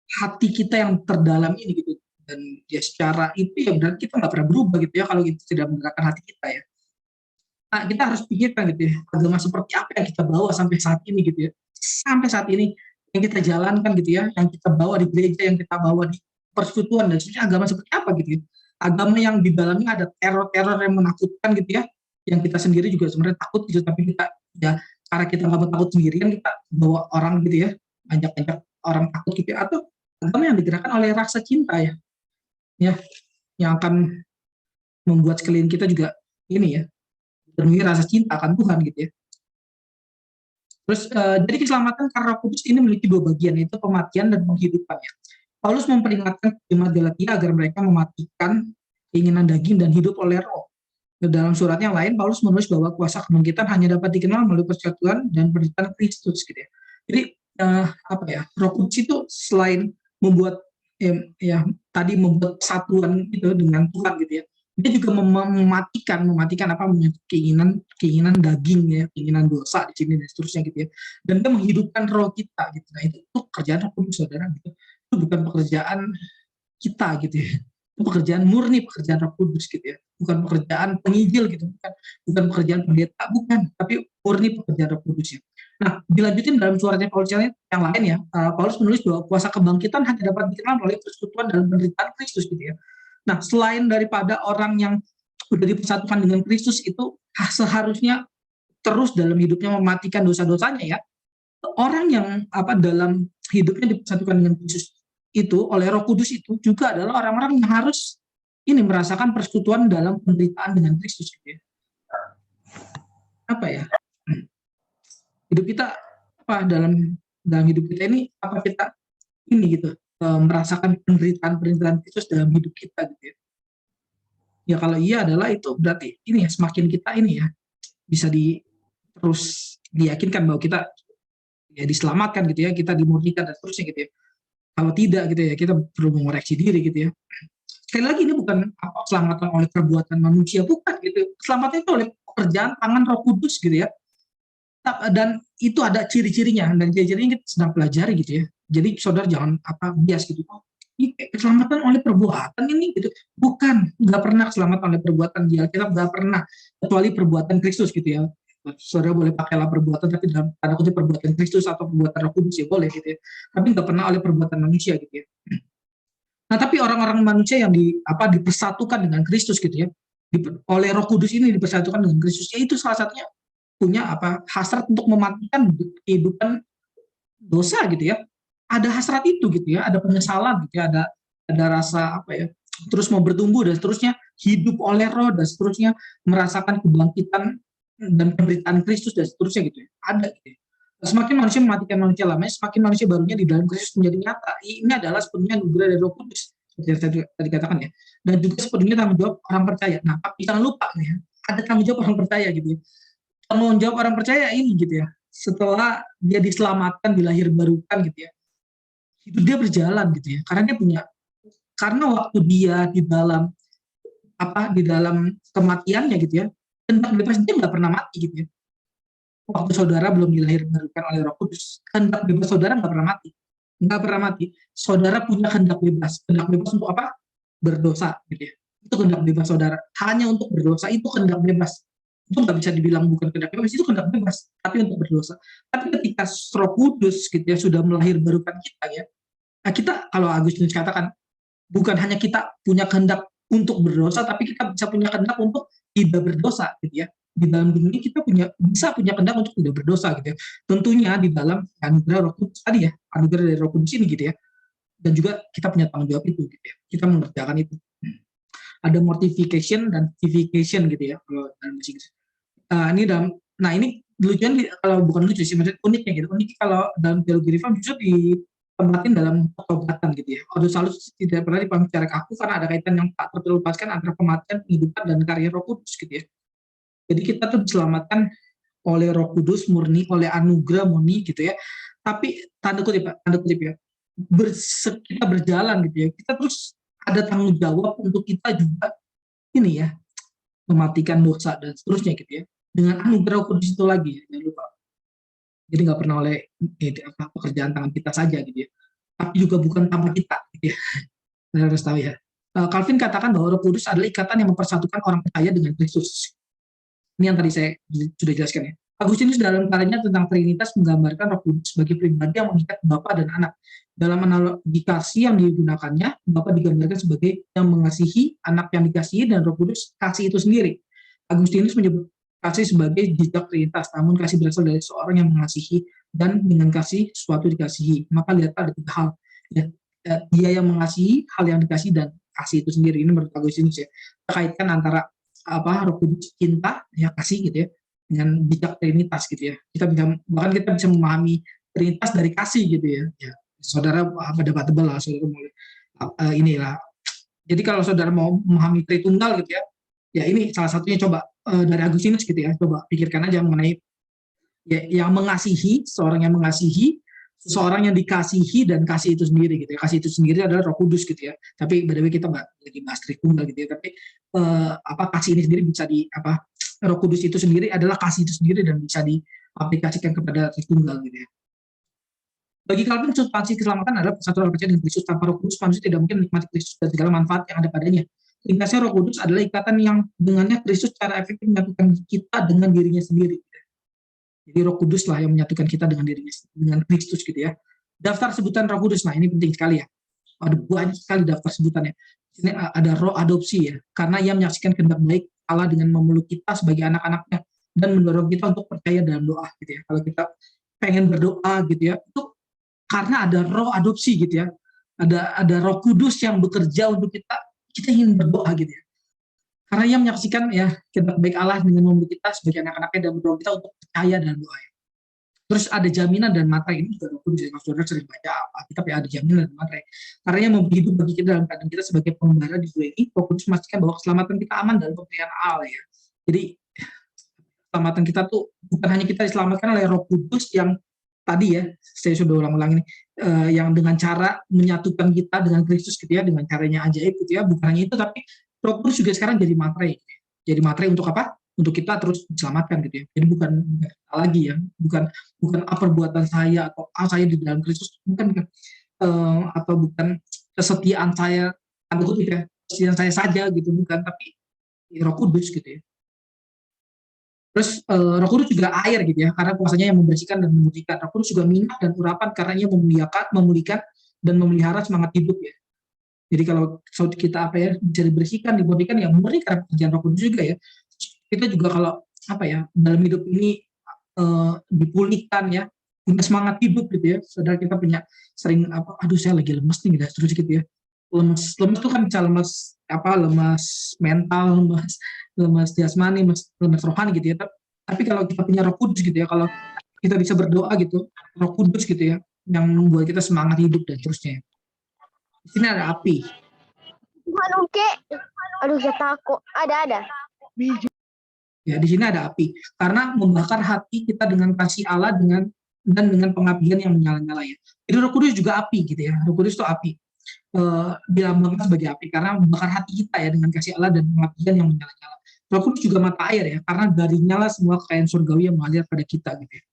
hati kita yang terdalam ini gitu. Dan ya secara itu ya berarti kita nggak pernah berubah gitu ya kalau kita tidak menggerakkan hati kita ya. Nah, kita harus pikirkan gitu ya, agama seperti apa yang kita bawa sampai saat ini gitu ya, sampai saat ini yang kita jalankan gitu ya, yang kita bawa di gereja, yang kita bawa di persekutuan dan sebagainya, agama seperti apa gitu ya. Agama yang di dalamnya ada teror-teror yang menakutkan gitu ya, yang kita sendiri juga sebenarnya takut gitu, tapi kita ya karena kita nggak mau takut sendirian, kita bawa orang gitu ya, ajak-ajak orang takut gitu ya. Atau agama yang digerakkan oleh rasa cinta ya, yang akan membuat sekeliling kita juga ini ya, penuhi rasa cinta akan Tuhan gitu ya. Terus jadi keselamatan karena Roh Kudus ini memiliki dua bagian, yaitu pematian dan penghidupan ya. Paulus memperingatkan jemaat Galatia agar mereka mematikan keinginan daging dan hidup oleh Roh. Dalam surat yang lain, Paulus menulis bahwa kuasa kebangkitan hanya dapat dikenal melalui persekutuan dan penderitaan Kristus gitu ya. Jadi Roh Kudus itu selain membuat tadi membuat satuan itu dengan Tuhan gitu ya, dia juga mematikan keinginan daging ya, keinginan dosa di sini dan seterusnya gitu ya, dan dia menghidupkan roh kita gitu. Nah itu pekerjaan Roh Kudus saudara gitu, itu bukan pekerjaan kita gitu ya, itu pekerjaan murni, pekerjaan Roh Kudus gitu ya, bukan pekerjaan penginjil gitu, bukan pekerjaan pendeta, bukan, tapi murni pekerjaan Roh Kudus ya. Nah, dilanjutin dalam suratnya Paulus yang lain ya, Paulus menulis bahwa kuasa kebangkitan hanya dapat dikenal oleh persekutuan dalam penderitaan Kristus gitu ya. Nah, selain daripada orang yang sudah dipersatukan dengan Kristus itu seharusnya terus dalam hidupnya mematikan dosa-dosanya ya. Orang yang dalam hidupnya dipersatukan dengan Kristus itu oleh Roh Kudus itu juga adalah orang-orang yang harus ini merasakan persekutuan dalam penderitaan dengan Kristus gitu ya. Hidup kita dalam hidup kita ini kita ini gitu merasakan penderitaan Kristus dalam hidup kita gitu ya. Ya kalau iya adalah itu berarti ini ya, semakin kita ini ya bisa terus diyakinkan bahwa kita ya diselamatkan gitu ya, kita dimurnikan dan seterusnya gitu ya. Kalau tidak gitu ya, kita perlu mengoreksi diri gitu ya. Sekali lagi ini bukan keselamatan oleh perbuatan manusia, bukan gitu. Keselamatan itu oleh pekerjaan tangan Roh Kudus gitu ya. Dan itu ada ciri-cirinya, dan ciri-cirinya kita sedang pelajari gitu ya. Jadi saudara jangan bias gitu. Ini keselamatan oleh perbuatan ini gitu. Bukan, nggak pernah keselamatan oleh perbuatan dia. Kita nggak pernah, kecuali perbuatan Kristus gitu ya. Saudara boleh pakailah perbuatan, tapi dalam tanda kutip perbuatan Kristus atau perbuatan Roh Kudus ya boleh gitu ya. Tapi nggak pernah oleh perbuatan manusia gitu ya. Nah tapi orang-orang manusia yang dipersatukan dengan Kristus gitu ya, oleh Roh Kudus ini dipersatukan dengan Kristus. Ya, itu salah satunya punya hasrat untuk mematikan kehidupan dosa gitu ya. Ada hasrat itu gitu ya, ada penyesalan gitu ya, ada rasa terus mau bertumbuh dan seterusnya, hidup oleh Roh dan seterusnya, merasakan kebangkitan dan penderitaan Kristus dan seterusnya gitu ya. Ada gitu ya. Semakin manusia mematikan manusia lamanya, semakin manusia barunya di dalam Kristus menjadi nyata. Ini adalah sepenuhnya anugerah dari Roh Kudus, seperti yang saya tadi katakan ya. Dan juga sepenuhnya tanggung jawab orang percaya. Nah, tapi jangan lupa nih ya, ada tanggung jawab orang percaya gitu ya. Tanggung jawab orang percaya ini gitu ya. Setelah dia diselamatkan, dilahirbarukan gitu ya, hidup dia berjalan gitu ya. Karena waktu dia di dalam kematiannya gitu ya, kehendak bebas dia nggak pernah mati gitu ya. Waktu saudara belum dilahirkan oleh Roh Kudus, kehendak bebas saudara nggak pernah mati, nggak pernah mati. Saudara punya kehendak bebas untuk apa? Berdosa, gitu ya. Itu kehendak bebas saudara. Hanya untuk berdosa, itu kehendak bebas. Itu nggak bisa dibilang bukan kehendak bebas, itu kehendak bebas, tapi untuk berdosa. Tapi ketika Roh Kudus, gitu ya, sudah melahirbarukan kita ya, nah kita, kalau Agustinus katakan, bukan hanya kita punya kehendak untuk berdosa, tapi kita bisa punya kehendak untuk tidak berdosa, gitu ya. Di dalam dunia kita bisa punya kehendak untuk tidak berdosa, gitu ya. Tentunya di dalam anugerah Roh Kudus tadi ya, anugerah dari Roh Kudus ini, gitu ya. Dan juga kita punya tanggung jawab itu, gitu ya. Kita mengerjakan itu. Ada mortification dan vivification, gitu ya, kalau dalam bahasa Inggris. Ini lucunya kalau bukan lucu sih, maksudnya uniknya gitu. Unik kalau dalam teologi reform justru ditempatin dalam pertobatan gitu ya. Ordo Salus tidak pernah dipahami secara kaku karena ada kaitan yang tak terlepaskan antara kematian, kehidupan, dan karya Roh Kudus gitu ya. Jadi kita tuh diselamatkan oleh Roh Kudus murni, oleh anugerah murni gitu ya. Tapi tanda kutip ya, kita berjalan gitu ya. Kita terus ada tanggung jawab untuk kita juga ini ya, mematikan dosa dan seterusnya gitu ya. Dengan anugerah Roh Kudus itu lagi, jangan lupa. Jadi nggak pernah oleh pekerjaan tangan kita saja gitu ya. Tapi juga bukan tanpa kita gitu ya. Kita harus tahu ya. Calvin katakan bahwa Roh Kudus adalah ikatan yang mempersatukan orang percaya dengan Kristus. Ini yang tadi saya sudah jelaskan ya. Agustinus dalam karyanya tentang Trinitas menggambarkan Roh Kudus sebagai pribadi yang mengikat Bapa dan Anak. Dalam analogi kasih yang digunakannya, Bapa digambarkan sebagai yang mengasihi, Anak yang dikasihi, dan Roh Kudus kasih itu sendiri. Agustinus menyebut kasih sebagai jejak Trinitas, namun kasih berasal dari seorang yang mengasihi, dan dengan kasih sesuatu dikasihi. Maka lihat ada tiga hal. Ya, dia yang mengasihi, hal yang dikasihi, dan kasih itu sendiri. Ini menurut Agustinus ya. Terkaitkan antara Roh Kudus, cinta, ya kasih gitu ya, dengan bijak Trinitas gitu ya. Bahkan kita bisa memahami Trinitas dari kasih gitu ya. Ya, saudara debatable lah, saudara mulai inilah. Jadi kalau saudara mau memahami Tritunggal gitu ya, ya ini salah satunya coba dari Agustinus gitu ya. Coba pikirkan aja mengenai ya, yang mengasihi, seorang yang mengasihi, seseorang yang dikasihi, dan kasih itu sendiri gitu ya. Kasih itu sendiri adalah Roh Kudus gitu ya. Tapi by the way kita nggak lagi bahas Tritunggal gitu ya. Tapi kasih ini sendiri bisa Roh Kudus itu sendiri adalah kasih itu sendiri dan bisa diaplikasikan kepada Tritunggal gitu ya. Bagi Calvin, substansi keselamatan adalah persatuan percaya dengan Kristus. Tanpa Roh Kudus manusia tidak mungkin menikmati Kristus dan segala manfaat yang ada padanya. Ringkasnya, Roh Kudus adalah ikatan yang dengannya Kristus secara efektif menyatukan kita dengan dirinya sendiri. Jadi Roh Kudus lah yang menyatukan kita dengan Kristus gitu ya. Daftar sebutan Roh Kudus, nah ini penting sekali ya. Ada banyak sekali daftar sebutannya. Ini ada roh adopsi ya, karena ia menyaksikan kehendak baik Allah dengan memeluk kita sebagai anak-anaknya dan mendorong kita untuk percaya dalam doa gitu ya. Kalau kita pengen berdoa gitu ya, itu karena ada roh adopsi gitu ya. Ada Roh Kudus yang bekerja untuk kita ingin berdoa gitu ya. Karena ia menyaksikan ya kehendak baik Allah dengan memeluk kita sebagai anak-anaknya dan mendorong kita untuk percaya dalam doa. Terus ada jaminan dan materai, ini juga Roh Kudus ya. Kalau saudara sering baca Alkitab ya, ada jaminan dan materai. Karena yang memberi hidup bagi kita dalam keadaan kita sebagai pengembara di dunia ini, Roh Kudus memastikan bahwa keselamatan kita aman dalam pemberian Allah ya. Jadi keselamatan kita tuh bukan hanya kita diselamatkan oleh Roh Kudus yang tadi ya, saya sudah ulang-ulang ini, yang dengan cara menyatukan kita dengan Kristus gitu ya, dengan caranya ajaib gitu ya. Bukan hanya itu, tapi Roh Kudus juga sekarang jadi materai. Gitu ya. Jadi materai untuk apa? Untuk kita terus diselamatkan gitu ya. Jadi bukan lagi ya, bukan perbuatan saya atau saya di dalam Kristus, bukan atau bukan kesetiaan saya, kesetiaan saya saja gitu, bukan, tapi Roh Kudus gitu ya. Terus Roh Kudus juga air gitu ya, karena kuasanya yang membersihkan dan memutihkan. Roh Kudus juga minyak dan urapan karena ia memulihkan dan memelihara semangat hidup ya. Jadi kalau saud kita apa ya bisa dibersihkan, dibersihkan ya murni karena pekerjaan Roh Kudus juga ya. Kita juga kalau apa ya dalam hidup ini dipulihkan ya, punya semangat hidup gitu ya. Saudara kita punya sering apa, aduh saya lagi lemes nih, gitu, terus gitu ya. Lemes itu kan bisa lemes apa, lemes mental, lemes jasmani, lemes rohani gitu ya. Tapi kalau kita punya Roh Kudus gitu ya, kalau kita bisa berdoa gitu, Roh Kudus gitu ya, yang membuat kita semangat hidup dan seterusnya. Di sini ada api. Oke. Aduh, saya takut. Ada. Ya, di sini ada api. Karena membakar hati kita dengan kasih Allah dengan pengabdian yang menyala-nyala ya. Jadi Roh Kudus juga api gitu ya. Roh Kudus itu api. Dilambangkan sebagai api karena membakar hati kita ya dengan kasih Allah dan pengabdian yang menyala-nyala. Roh Kudus juga mata air ya, karena darinya lah semua kekayaan surgawi yang mengalir pada kita gitu ya.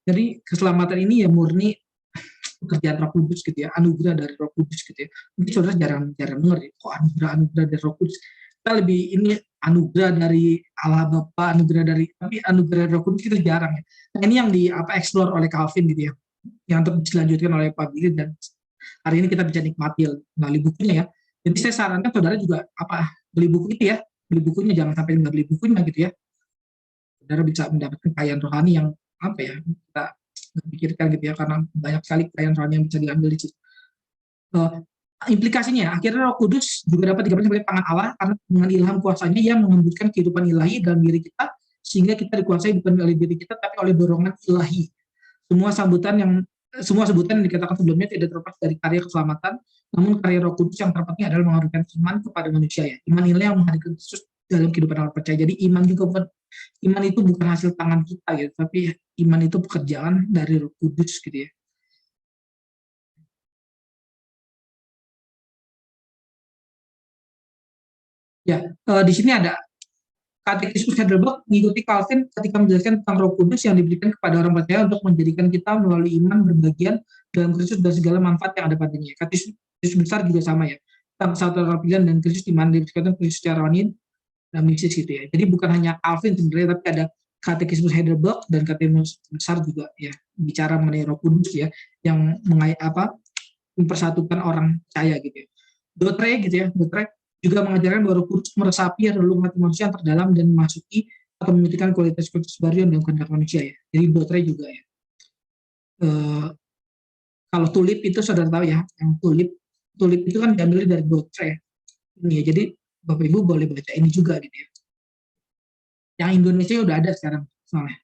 Jadi keselamatan ini ya murni pekerjaan Roh Kudus gitu ya, anugerah dari Roh Kudus gitu ya. Mungkin saudara jarang dengar ya, kok anugerah dari Roh Kudus. Kita lebih ini anugerah dari Allah Bapa, tapi anugerah Roh Kudus kita jarang ya. Nah, ini yang explore oleh Calvin gitu ya, yang terus dilanjutkan oleh Pak Billy, dan hari ini kita bisa nikmati melalui bukunya ya. Jadi saya sarankan saudara juga beli buku itu ya, beli bukunya, jangan sampai nggak beli bukunya gitu ya. Saudara bisa mendapatkan kekayaan rohani yang kita pikirkan gitu ya, karena banyak sekali kekayaan rohani yang bisa diambil di situ. Implikasinya akhirnya Roh Kudus juga dapat digambarkan sebagai tangan Allah karena dengan ilham kuasanya ia mengembutkan kehidupan ilahi dalam diri kita sehingga kita dikuasai bukan oleh diri kita tapi oleh dorongan ilahi. Semua sebutan yang dikatakan sebelumnya tidak terlepas dari karya keselamatan, namun karya Roh Kudus yang terpenting adalah menghadirkan iman kepada manusia ya. Iman inilah yang menghadirkan Kristus dalam kehidupan orang percaya. Jadi iman itu bukan hasil tangan kita gitu, tapi iman itu pekerjaan dari Roh Kudus gitu ya. Ya, di sini ada Katekismus Heidelberg mengikuti Calvin ketika menjelaskan tentang Roh Kudus yang diberikan kepada orang percaya untuk menjadikan kita melalui iman berbagian dalam Kristus dan segala manfaat yang ada padanya. Katekismus besar juga sama ya, tentang satu pilihan dan Kristus di mana diberikan Kristus secara rohani dan mistis gitu ya. Jadi bukan hanya Calvin sebenarnya, tapi ada Katekismus Heidelberg dan Katekismus besar juga ya, bicara mengenai Roh Kudus ya, yang mempersatukan orang percaya gitu ya. Dotre juga mengajarkan bahwa Roh Kudus meresapi relung hati manusia yang terdalam dan memasuki atau memiliki kualitas-kualitas baru yang dalam kehendak manusia ya. Jadi Dotre juga ya. Kalau tulip itu saudara tahu ya, yang tulip itu kan diambil dari Dotre. Ini ya, jadi Bapak Ibu boleh baca ini juga gitu ya. Yang Indonesia udah ada sekarang soalnya.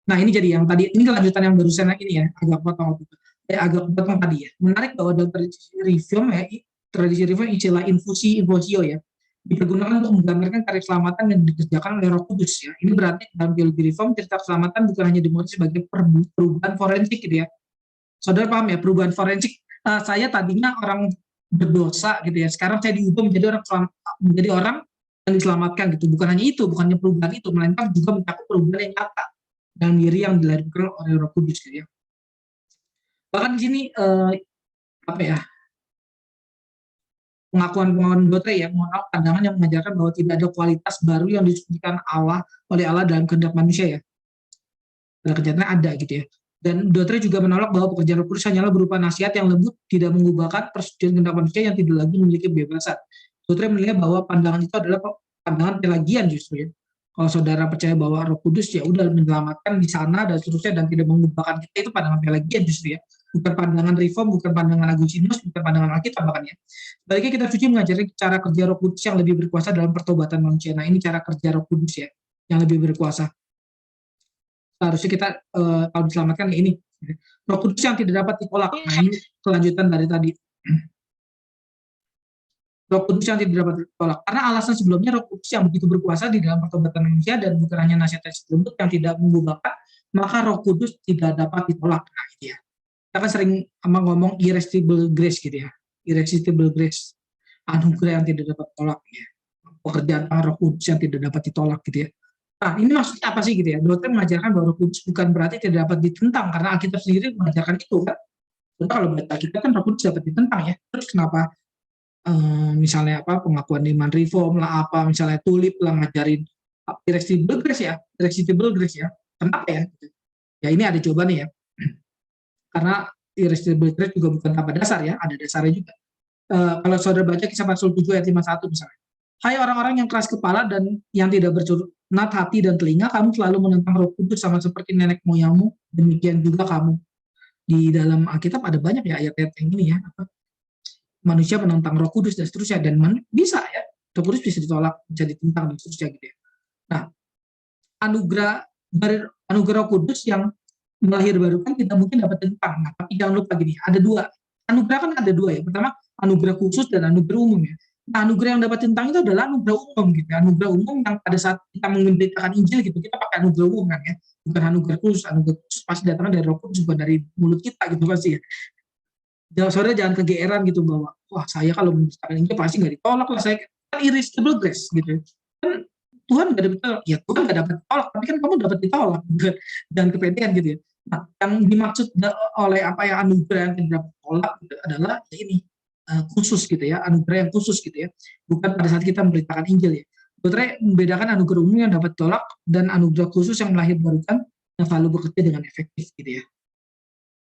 Nah ini jadi yang tadi, ini kelanjutan yang barusan ini ya, agak potong tadi ya. Menarik bahwa dalam tradisi reform istilah infusio ya, dipergunakan untuk menggambarkan karya keselamatan yang dikerjakan oleh Roh Kudus ya. Ini berarti dalam teologi reform cerita keselamatan bukan hanya dimengerti sebagai perubahan forensik gitu ya. Saudara paham ya, perubahan forensik. Saya tadinya orang berdosa gitu ya, sekarang saya diubah menjadi orang yang diselamatkan gitu. Bukan hanya itu, bukannya perubahan itu, melainkan juga mencakup perubahan yang nyata dalam diri yang dilahirkan oleh Roh Kudus gitu ya. Bahkan di sini pengakuan Dotre ya, pandangan yang mengajarkan bahwa tidak ada kualitas baru yang disebutkan oleh Allah dalam kehendak manusia ya. Pada kenyataannya ada gitu ya. Dan Dotre juga menolak bahwa pekerjaan Roh Kudus hanyalah berupa nasihat yang lembut, tidak mengubahkan persetujuan kehendak manusia yang tidak lagi memiliki kebebasan. Dotre menilai bahwa pandangan itu adalah pandangan pelagian justru ya. Kalau saudara percaya bahwa Roh Kudus ya udah menyelamatkan di sana dan seterusnya dan tidak mengubahkan kita, itu pandangan pelagian justru ya. Bukan pandangan reform, bukan pandangan Agustinus, bukan pandangan Alkitab bahkan ya. Sebaliknya kitab suci mengajari cara kerja Roh Kudus yang lebih berkuasa dalam pertobatan manusia. Nah ini cara kerja Roh Kudus ya, yang lebih berkuasa. Seharusnya kita kalau diselamatkan ya ini. Roh Kudus yang tidak dapat ditolak. Nah ini kelanjutan dari tadi. Roh Kudus yang tidak dapat ditolak. Karena alasan sebelumnya Roh Kudus yang begitu berkuasa di dalam pertobatan manusia dan bukan hanya nasihat-nasihat lembut yang tidak mengubahkan, maka Roh Kudus tidak dapat ditolak. Nah itu ya. Kita kan sering ngomong irresistible grace gitu ya. Irresistible grace. Anugerah yang tidak dapat ditolak ya. Pekerjaan Roh Kudus yang tidak dapat ditolak gitu ya. Nah ini maksudnya apa sih gitu ya? Dokter mengajarkan bahwa Roh Kudus bukan berarti tidak dapat ditentang karena Alkitab sendiri mengajarkan itu kan. Contoh kalau baca kita kan Roh Kudus dapat ditentang ya. Terus kenapa misalnya pengakuan iman reform lah misalnya tulip lah ngajarin irresistible grace ya, kenapa ya? Ya ini ada jawabannya ya. Karena irresistible trait juga bukan tanpa dasar ya, ada dasarnya juga. Kalau saudara baca Kisah Rasul 7 ayat 51 misalnya. Hai orang-orang yang keras kepala dan yang tidak bercurhat hati dan telinga, kamu selalu menentang Roh Kudus sama seperti nenek moyangmu, demikian juga kamu. Di dalam Alkitab ada banyak ya ayat-ayat yang ini ya, manusia menentang Roh Kudus dan seterusnya, dan bisa ya, Roh Kudus bisa ditolak, bisa ditentang dan seterusnya gitu ya. Nah, anugerah Roh Kudus yang melahirbarukan kita mungkin dapat tentang. Nah, tapi jangan lupa gini, ada dua. Anugerah kan ada dua ya. Pertama, anugerah khusus dan anugerah umum ya. Nah, anugerah yang dapat tentang itu adalah anugerah umum gitu. Anugerah umum yang pada saat kita memberitakan Injil gitu, kita pakai anugerah umum kan ya. Bukan anugerah khusus. Anugerah khusus pasti datangnya dari Roh Kudus, bukan dari mulut kita gitu pasti ya. Saudara jangan kegeeran gitu bahwa wah saya kalau memberitakan Injil pasti nggak ditolak lah, saya kan irresistible grace gitu. Kan Tuhan nggak dapat ditolak, ya Tuhan nggak dapat ditolak, tapi kan kamu dapat ditolak, dan kepedean gitu ya. Nah, yang dimaksud oleh apa yang anugerah yang tidak ditolak gitu adalah ya ini khusus gitu ya, anugerah yang khusus gitu ya, bukan pada saat kita memberitakan Injil ya. Saudara membedakan anugerah umum yang dapat ditolak dan anugerah khusus yang melahirkan yang selalu bekerja dengan efektif gitu ya.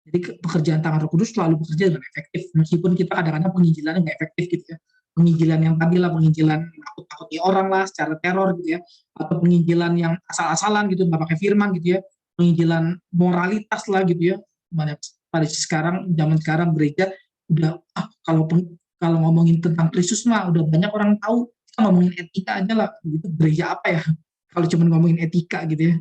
Jadi pekerjaan tangan Roh Kudus selalu bekerja dengan efektif, meskipun kita kadang-kadang penginjilannya nggak efektif gitu ya. Penginjilan yang tadi lah, penginjilan takut-takuti orang lah secara teror gitu ya, atau penginjilan yang asal-asalan gitu, nggak pakai firman gitu ya, penginjilan moralitas lah gitu ya. Pada zaman sekarang gereja udah kalau ngomongin tentang Kristus mah udah banyak orang tahu, kita ngomongin etika aja lah gitu. Gereja apa ya kalau cuma ngomongin etika gitu ya,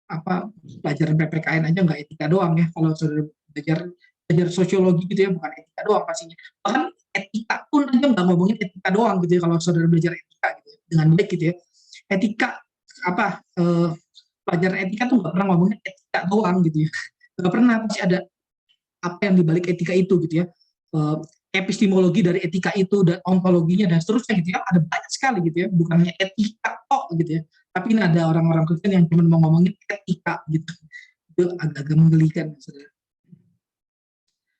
apa pelajaran PPKN aja nggak etika doang ya, kalau saudara belajar sosiologi gitu ya, bukan etika doang pastinya, bahkan etika pun aja nggak ngomongin etika doang gitu ya, kalau saudara belajar etika gitu ya, dengan baik gitu ya. Etika pelajaran etika tuh nggak pernah ngomongin etika doang gitu ya, nggak pernah, pasti ada apa yang dibalik etika itu gitu ya. Epistemologi dari etika itu dan ontologinya dan seterusnya gitu ya, ada banyak sekali gitu ya, bukan hanya etika kok gitu ya, tapi ini ada orang-orang Kristen yang cuma mau ngomongin etika gitu, itu agak-agak menggelikan.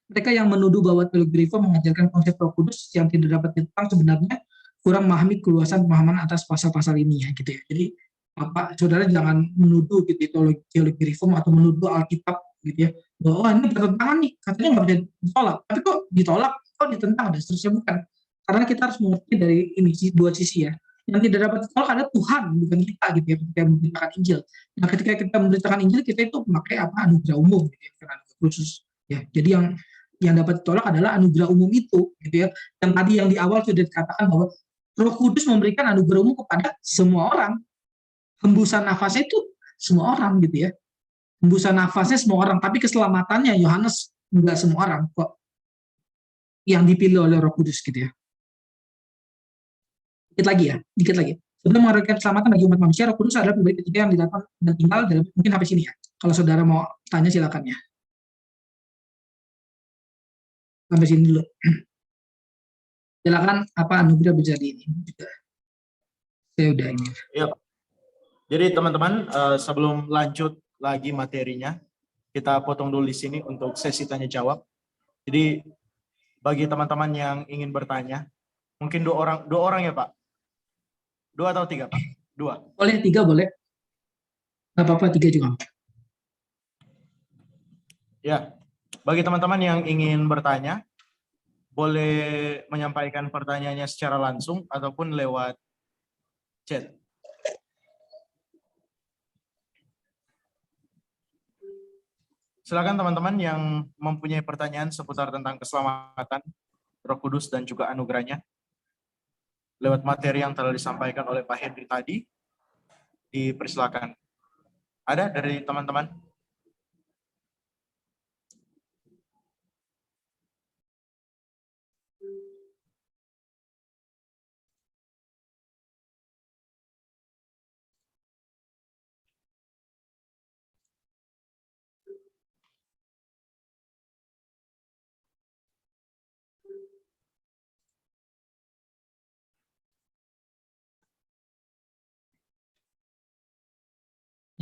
Mereka yang menuduh bahwa teologi reform mengajarkan konsep Roh Kudus yang tidak dapat ditentang sebenarnya kurang memahami keluasan pemahaman atas pasal-pasal ini ya gitu ya. Jadi saudara jangan menuduh gitu teologi reform atau menuduh Alkitab gitu ya, bahwa ini bertentangan nih, katanya nggak bisa ditolak, tapi kok ditolak, kok ditentang dan seterusnya, bukan. Karena kita harus mengerti dari ini dua sisi ya. Yang tidak dapat ditolak adalah Tuhan, bukan kita gitu ya, ketika memberitakan Injil. Nah, ketika kita memberitakan Injil, kita itu memakai anugerah umum gitu ya, anugerah khusus ya. Jadi yang dapat ditolak adalah anugerah umum itu gitu ya. Yang tadi yang di awal sudah dikatakan bahwa Roh Kudus memberikan anugerah umum kepada semua orang. Hembusan nafasnya itu semua orang gitu ya. Hembusan nafasnya semua orang, tapi keselamatannya Yohanes enggak semua orang kok yang dipilih oleh Roh Kudus gitu ya. Dikit lagi. Sebelum memberikan keselamatan bagi umat manusia, Roh Kudus adalah pribadi ketiga yang didatang dan tinggal dalam, mungkin sampai sini ya. Kalau saudara mau tanya silakan ya. Sampai sini dulu. Silakan apa anugerah bisa di ini juga. Saya udah ini. Ya. Jadi teman-teman, sebelum lanjut lagi materinya, kita potong dulu di sini untuk sesi tanya jawab. Jadi bagi teman-teman yang ingin bertanya, mungkin dua orang ya Pak? 2 atau 3 Pak? 2. Boleh 3 boleh. Nggak apa-apa 3 juga. Ya, bagi teman-teman yang ingin bertanya, boleh menyampaikan pertanyaannya secara langsung ataupun lewat chat. Silakan teman-teman yang mempunyai pertanyaan seputar tentang keselamatan, Roh Kudus dan juga anugerahnya, lewat materi yang telah disampaikan oleh Pak Henry tadi, dipersilakan. Ada dari teman-teman?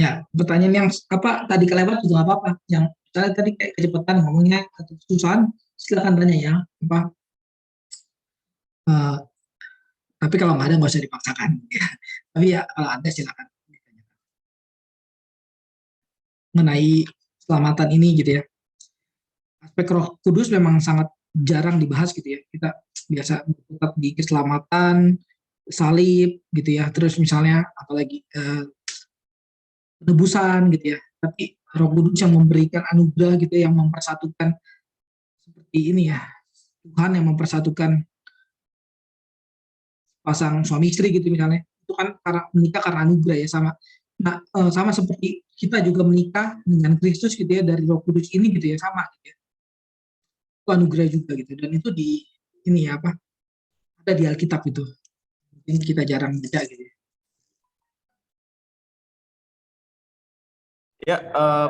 Ya, pertanyaan yang apa tadi kelewat juga nggak apa-apa. Yang tadi kayak kecepatan ngomongnya atau kesusahan, silakan tanya ya. Tapi kalau nggak ada nggak usah dipaksakan. Ya. Tapi ya kalau ada silakan. mengenai keselamatan ini gitu ya. Aspek Roh Kudus memang sangat jarang dibahas gitu ya. Kita biasa tetap di keselamatan, salib gitu ya. Terus misalnya apalagi penebusan gitu ya. Tapi Roh Kudus yang memberikan anugerah gitu ya, yang mempersatukan seperti ini ya. Tuhan yang mempersatukan pasang suami istri gitu misalnya. Itu kan karena menikah karena anugerah ya, sama. Nah, sama seperti kita juga menikah dengan Kristus gitu ya, dari Roh Kudus ini gitu ya, sama gitu ya. Itu anugerah juga gitu, dan itu di ini ya apa, ada di Alkitab itu, mungkin kita jarang baca gitu ya. Ya,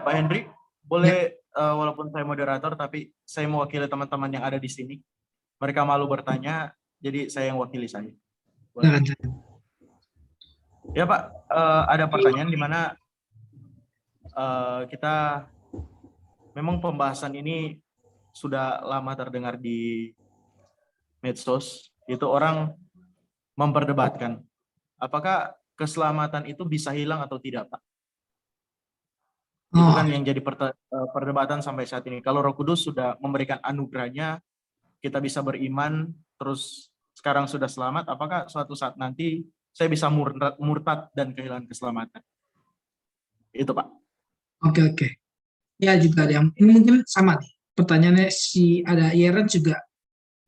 Pak Hendri, boleh walaupun saya moderator, tapi saya mewakili teman-teman yang ada di sini. Mereka malu bertanya, jadi saya yang wakili saya. Boleh. Silakan. Ya Pak, ada pertanyaan di mana kita memang pembahasan ini sudah lama terdengar di medsos, itu orang memperdebatkan apakah keselamatan itu bisa hilang atau tidak, Pak? Itu kan yang jadi perdebatan sampai saat ini. Kalau Roh Kudus sudah memberikan anugerahnya, kita bisa beriman, terus sekarang sudah selamat, apakah suatu saat nanti saya bisa murtad dan kehilangan keselamatan? Itu Pak. Oke. Ya juga ada yang, ini mungkin sama nih. Pertanyaannya si ada Yeren juga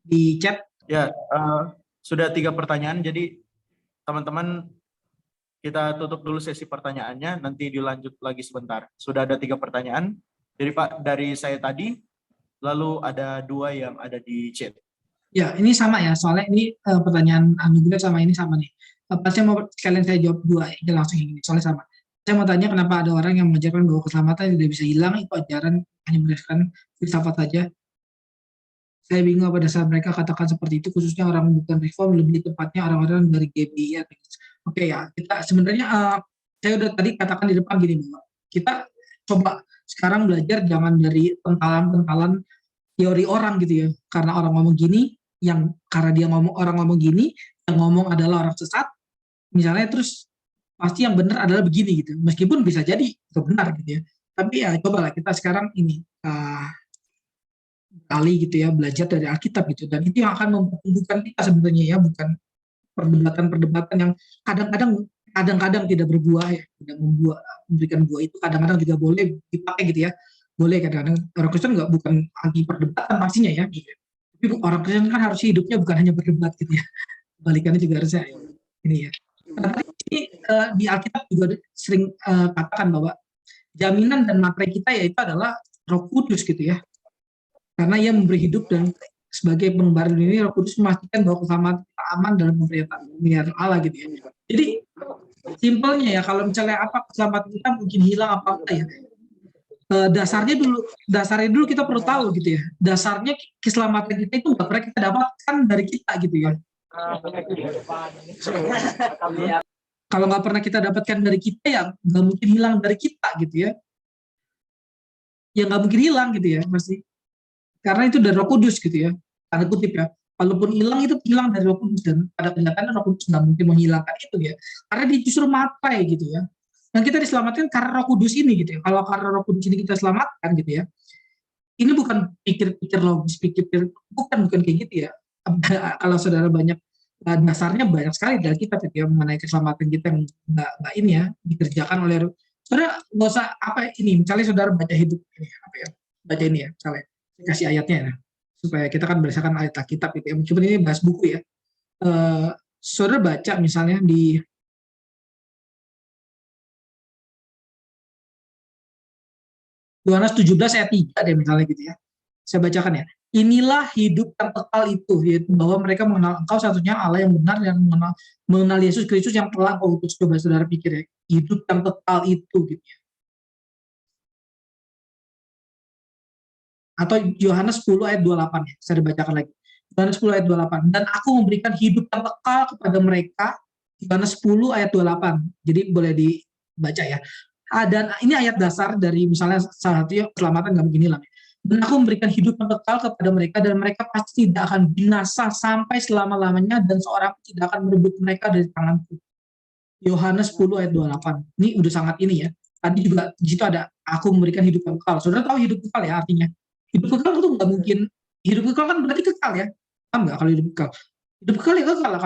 di chat. Ya, sudah 3 pertanyaan, jadi teman-teman kita tutup dulu sesi pertanyaannya, nanti dilanjut lagi sebentar. Sudah ada 3 pertanyaan. Jadi Pak, dari saya tadi, lalu ada 2 yang ada di chat. Ya, ini sama ya, soalnya ini pertanyaan anugerah sama ini sama nih. Pasti mau sekalian saya jawab 2 aja langsung ini, soalnya sama. Saya mau tanya kenapa ada orang yang mengajarkan bahwa keselamatan tidak bisa hilang, itu ajaran hanya berdasarkan filsafat saja. Saya bingung apa dasar mereka katakan seperti itu, khususnya orang bukan reform, lebih tepatnya orang-orang dari GBI. Oke ya, kita sebenarnya saya udah tadi katakan di depan gini, bahwa kita coba sekarang belajar jangan dari pentalan-pentalan teori orang gitu ya, karena orang ngomong gini, karena dia ngomong, orang ngomong gini, yang ngomong adalah orang sesat, misalnya, terus pasti yang benar adalah begini gitu, meskipun bisa jadi itu benar gitu ya. Tapi ya cobalah kita sekarang ini kali gitu ya, belajar dari Alkitab gitu, dan itu yang akan mempertumbuhkan kita sebenarnya ya, bukan perdebatan-perdebatan yang kadang-kadang tidak berbuah ya, tidak memberikan buah. Itu kadang-kadang juga boleh dipakai gitu ya, boleh. Kadang-kadang orang Kristen bukan anti perdebatan pastinya ya gitu. Tapi orang Kristen kan harus hidupnya bukan hanya berdebat gitu ya, kebalikannya juga harusnya ini ya. Karena ini di Alkitab juga sering katakan bahwa jaminan dan materai kita yaitu adalah Roh Kudus gitu ya, karena ia memberi hidup, dan sebagai pengembara dunia, Roh Kudus memastikan bahwa keselamatan kita aman dalam pemerintahan Allah gitu ya. Jadi simpelnya ya, kalau misalnya apa keselamatan kita mungkin hilang apa ya, dasarnya dulu kita perlu tahu gitu ya. Dasarnya keselamatan kita itu nggak pernah kita dapatkan dari kita gitu ya. Kalau nggak pernah kita dapatkan dari kita, ya nggak mungkin hilang dari kita gitu ya. Ya nggak mungkin hilang gitu ya, pasti. Karena itu dari Roh Kudus gitu ya, tanda kutip ya. Kalaupun hilang, itu hilang dari Roh Kudus, dan pada kenyataannya Roh Kudus nggak mungkin menghilangkan itu ya, karena dia justru materai gitu ya. Dan kita diselamatkan karena Roh Kudus ini gitu ya. Kalau karena Roh Kudus ini kita selamatkan gitu ya, ini bukan pikir-pikir logis, bukan kayak gitu ya. Kalau saudara banyak dasarnya banyak sekali dari kita gitu ya, mengenai keselamatan kita yang nggak ini ya dikerjakan oleh saudara. Nggak usah apa ini, misalnya saudara baca hidup ini apa ya, baca ini ya, misalnya kasih ayatnya ya, supaya kita kan berdasarkan ayat Alkitab gitu ya. Cuma ini bahas buku ya. Saudara baca misalnya di Yohanes 17 ayat 3 deh misalnya gitu ya. Saya bacakan ya. Inilah hidup yang kekal itu, yaitu bahwa mereka mengenal Engkau satunya Allah yang benar, dan mengenal Yesus Kristus yang telah Engkau utus. Coba saudara pikir ya, hidup yang kekal itu gitu ya. Atau Yohanes 10 ayat 28 ya, saya dibacakan lagi. Yohanes 10 ayat 28. Dan aku memberikan hidup yang kekal kepada mereka. Yohanes 10 ayat 28. Jadi boleh dibaca ya. Dan ini ayat dasar dari misalnya salah satu keselamatan nggak begini lah. Dan aku memberikan hidup yang kekal kepada mereka, dan mereka pasti tidak akan binasa sampai selama-lamanya, dan seorang tidak akan merebut mereka dari tanganku. Yohanes 10 ayat 28. Ini udah sangat ini ya. tadi juga di situ ada aku memberikan hidup yang kekal. Saudara tahu hidup kekal ya artinya? Hidup kekal itu nggak mungkin. Hidup kekal kan berarti kekal ya. Paham nggak kalau hidup kekal? Hidup kekal ya kekal lah.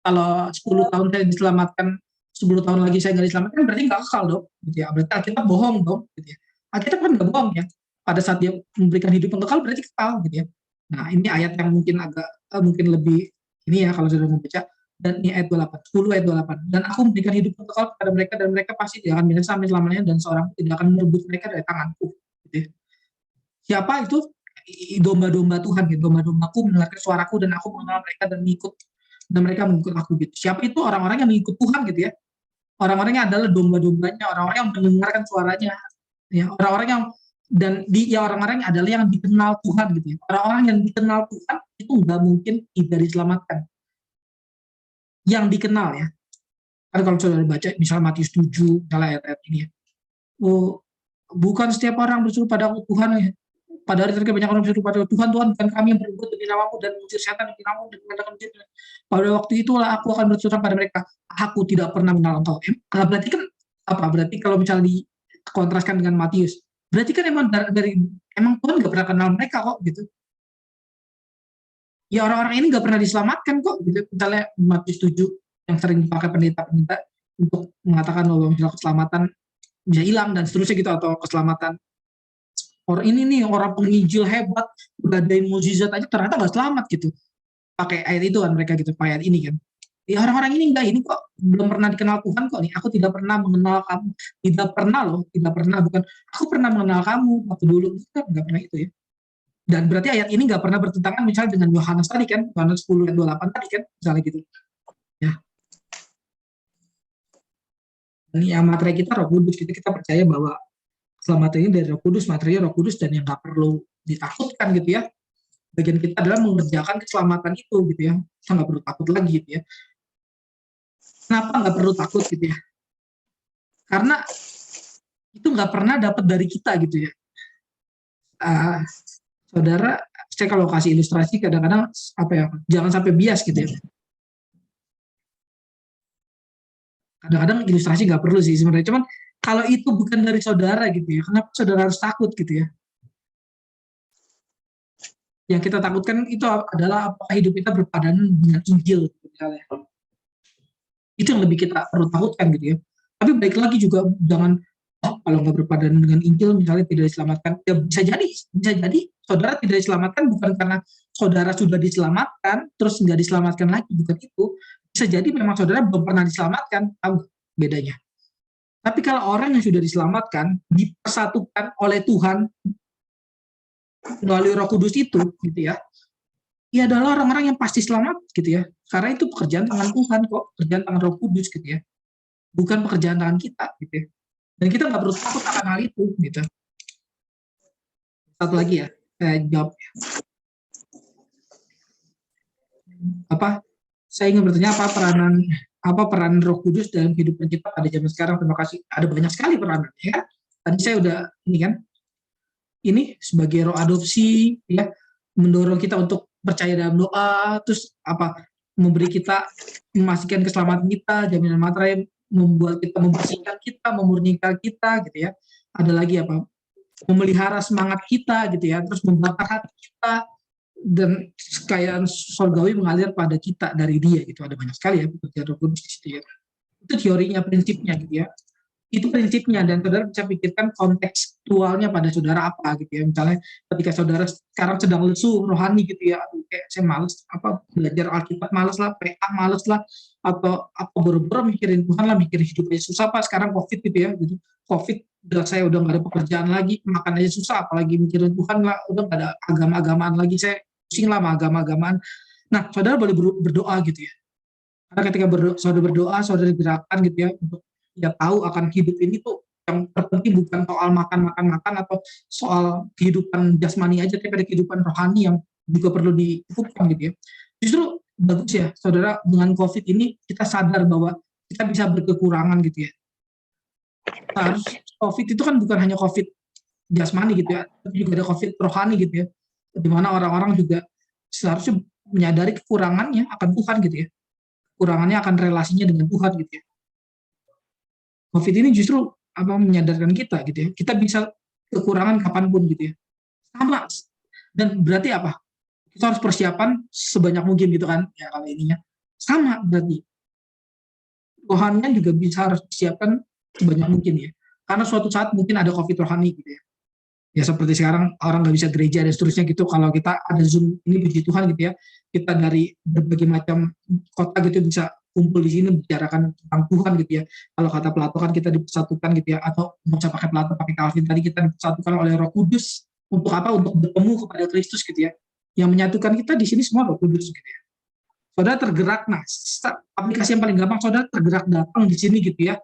Kalau 10 tahun saya diselamatkan, 10 tahun lagi saya nggak diselamatkan, berarti nggak kekal dong. Gitu ya. Berarti Alkitab bohong dong. Gitu ya. Alkitab kan nggak bohong ya. Pada saat dia memberikan hidup yang kekal berarti kekal gitu ya. Nah ini ayat yang mungkin agak mungkin lebih ini ya kalau sudah membaca. Dan ini ayat 28, 10 ayat 28. Dan aku memberikan hidup yang kekal kepada mereka dan mereka pasti tidak akan binasa sampai selamanya dan seorang tidak akan merebut mereka dari tanganku. Gitu ya. Siapa itu? Domba-domba Tuhan gitu. Domba-dombaku mendengarkan suaraku dan aku mengenal mereka dan mereka mengikut aku gitu. Siapa itu? Orang-orang yang mengikut Tuhan gitu ya. Orang-orangnya adalah domba-dombanya, orang-orang yang mendengarkan suaranya. Ya, orang-orang yang orang-orang adalah yang dikenal Tuhan gitu ya. Orang-orang yang dikenal Tuhan itu nggak mungkin tidak diselamatkan. Yang dikenal ya. Kan kalau saudara baca misalnya Matius 7, misalnya ayat-ayat ini ya. Oh, bukan setiap orang berseru pada Tuhan ya. Pada hari terakhir banyak orang berseru pada Tuhan, Tuhan bukan kami yang berbuat demi namamu dan mengusir setan demi namamu dan mengadakan mujizat. Pada waktu itulah aku akan berseru pada mereka, aku tidak pernah mengenal engkau. Berarti kan apa? Berarti kalau misalnya dikontraskan dengan Matius, berarti kan emang emang Tuhan nggak pernah kenal mereka kok gitu. Ya orang-orang ini nggak pernah diselamatkan kok gitu. Misalnya Matius 7 yang sering dipakai pendeta-pendeta untuk mengatakan bahwa misalnya keselamatan bisa hilang dan seterusnya gitu, atau keselamatan orang ini nih orang penginjil hebat beradain mukjizat aja ternyata nggak selamat gitu, pakai ayat itu kan mereka gitu, pakai ayat ini kan. Ya orang-orang ini enggak, ini kok belum pernah dikenal Tuhan kok nih, aku tidak pernah mengenal kamu, tidak pernah loh, tidak pernah, bukan aku pernah mengenal kamu waktu dulu, kan nggak pernah itu ya. Dan berarti ayat ini nggak pernah bertentangan misalnya dengan Yohanes tadi kan, Yohanes 10 ayat 28 tadi kan, misalnya gitu ya. Ini yang materi kita Roh Kudus, kita percaya bahwa keselamatan ini dari Roh Kudus, materinya Roh Kudus, dan yang nggak perlu ditakutkan gitu ya. Bagian kita adalah mengerjakan keselamatan itu gitu ya. Kita nggak perlu takut lagi gitu ya. Kenapa nggak perlu takut gitu ya? Karena itu nggak pernah dapat dari kita gitu ya. Saudara, saya kalau kasih ilustrasi kadang-kadang apa ya, jangan sampai bias gitu ya. Kadang-kadang ilustrasi nggak perlu sih sebenarnya. Cuman kalau itu bukan dari saudara gitu ya, kenapa saudara harus takut gitu ya? Yang kita takutkan itu adalah apakah hidup kita berpadanan dengan Injil misalnya. Itu yang lebih kita perlu takutkan gitu ya. Tapi baik lagi juga jangan kalau nggak berpadanan dengan Injil misalnya tidak diselamatkan. Ya bisa jadi saudara tidak diselamatkan bukan karena saudara sudah diselamatkan terus nggak diselamatkan lagi, bukan itu. Bisa jadi memang saudara belum pernah diselamatkan, tahu bedanya. Tapi kalau orang yang sudah diselamatkan dipersatukan oleh Tuhan melalui Roh Kudus itu gitu ya, ia adalah orang-orang yang pasti selamat gitu ya, karena itu pekerjaan tangan Tuhan kok, pekerjaan tangan Roh Kudus gitu ya, bukan pekerjaan tangan kita gitu ya. Dan kita nggak perlu takut akan hal itu gitu. Satu lagi ya, saya jawab saya ingin bertanya apa peran Roh Kudus dalam kehidupan kita pada zaman sekarang. Terima kasih, ada banyak sekali peranan ya. Tadi saya udah ini sebagai roh adopsi ya, mendorong kita untuk percaya dalam doa, terus memberi kita, memastikan keselamatan kita, jaminan materai, membuat kita, membersihkan kita, memurnikan kita gitu ya. Ada lagi memelihara semangat kita gitu ya, terus membakar hati kita, dan kekayaan surgawi mengalir pada kita dari Dia gitu. Ada banyak sekali ya pekerjaan Roh Kudus di situ ya. Itu teorinya, prinsipnya gitu ya. Itu prinsipnya, dan saudara bisa pikirkan kontekstualnya pada saudara apa gitu ya. Misalnya ketika saudara sekarang sedang lesu rohani gitu ya, kayak saya males belajar Alkitab, males lah, PA males lah, atau boro-boro mikirin Tuhan lah, mikirin hidupnya susah sekarang COVID gitu ya. Jadi COVID saya udah nggak ada pekerjaan lagi, makan aja susah, apalagi mikirin Tuhan lah, udah nggak ada agama-agamaan lagi, saya pusing lah sama agama-agamaan. Nah saudara boleh berdoa gitu ya, karena ketika saudara berdoa, saudara digerakkan gitu ya untuk ya tahu akan hidup ini tuh yang terpenting bukan soal makan atau soal kehidupan jasmani aja, tapi ada kehidupan rohani yang juga perlu dihidupkan gitu ya. Justru bagus ya saudara, dengan COVID ini kita sadar bahwa kita bisa berkekurangan gitu ya. Harus COVID itu kan bukan hanya COVID jasmani gitu ya, tapi juga ada COVID rohani gitu ya, di mana orang-orang juga seharusnya menyadari kekurangannya akan Tuhan gitu ya, kekurangannya akan relasinya dengan Tuhan gitu ya. COVID ini justru menyadarkan kita gitu ya. Kita bisa kekurangan kapanpun gitu ya. Sama. Dan berarti apa? Kita harus persiapan sebanyak mungkin gitu kan. Ya kalau ininya. Sama berarti. Rohaninya juga bisa harus disiapkan sebanyak mungkin ya. Karena suatu saat mungkin ada COVID rohani gitu ya. Ya seperti sekarang orang nggak bisa gereja dan seterusnya gitu. Kalau kita ada Zoom, ini puji Tuhan gitu ya. Kita dari berbagai macam kota gitu bisa kumpul di sini bicarakan tentang Tuhan gitu ya. Kalau kata Plato kan kita dipersatukan gitu ya. Atau mau saya pakai Plato, pakai Calvin tadi, kita dipersatukan oleh Roh Kudus. Untuk apa? Untuk bertemu kepada Kristus gitu ya. Yang menyatukan kita di sini semua Roh Kudus gitu ya. Saudara tergerak, nah aplikasi yang paling gampang, saudara tergerak datang di sini gitu ya.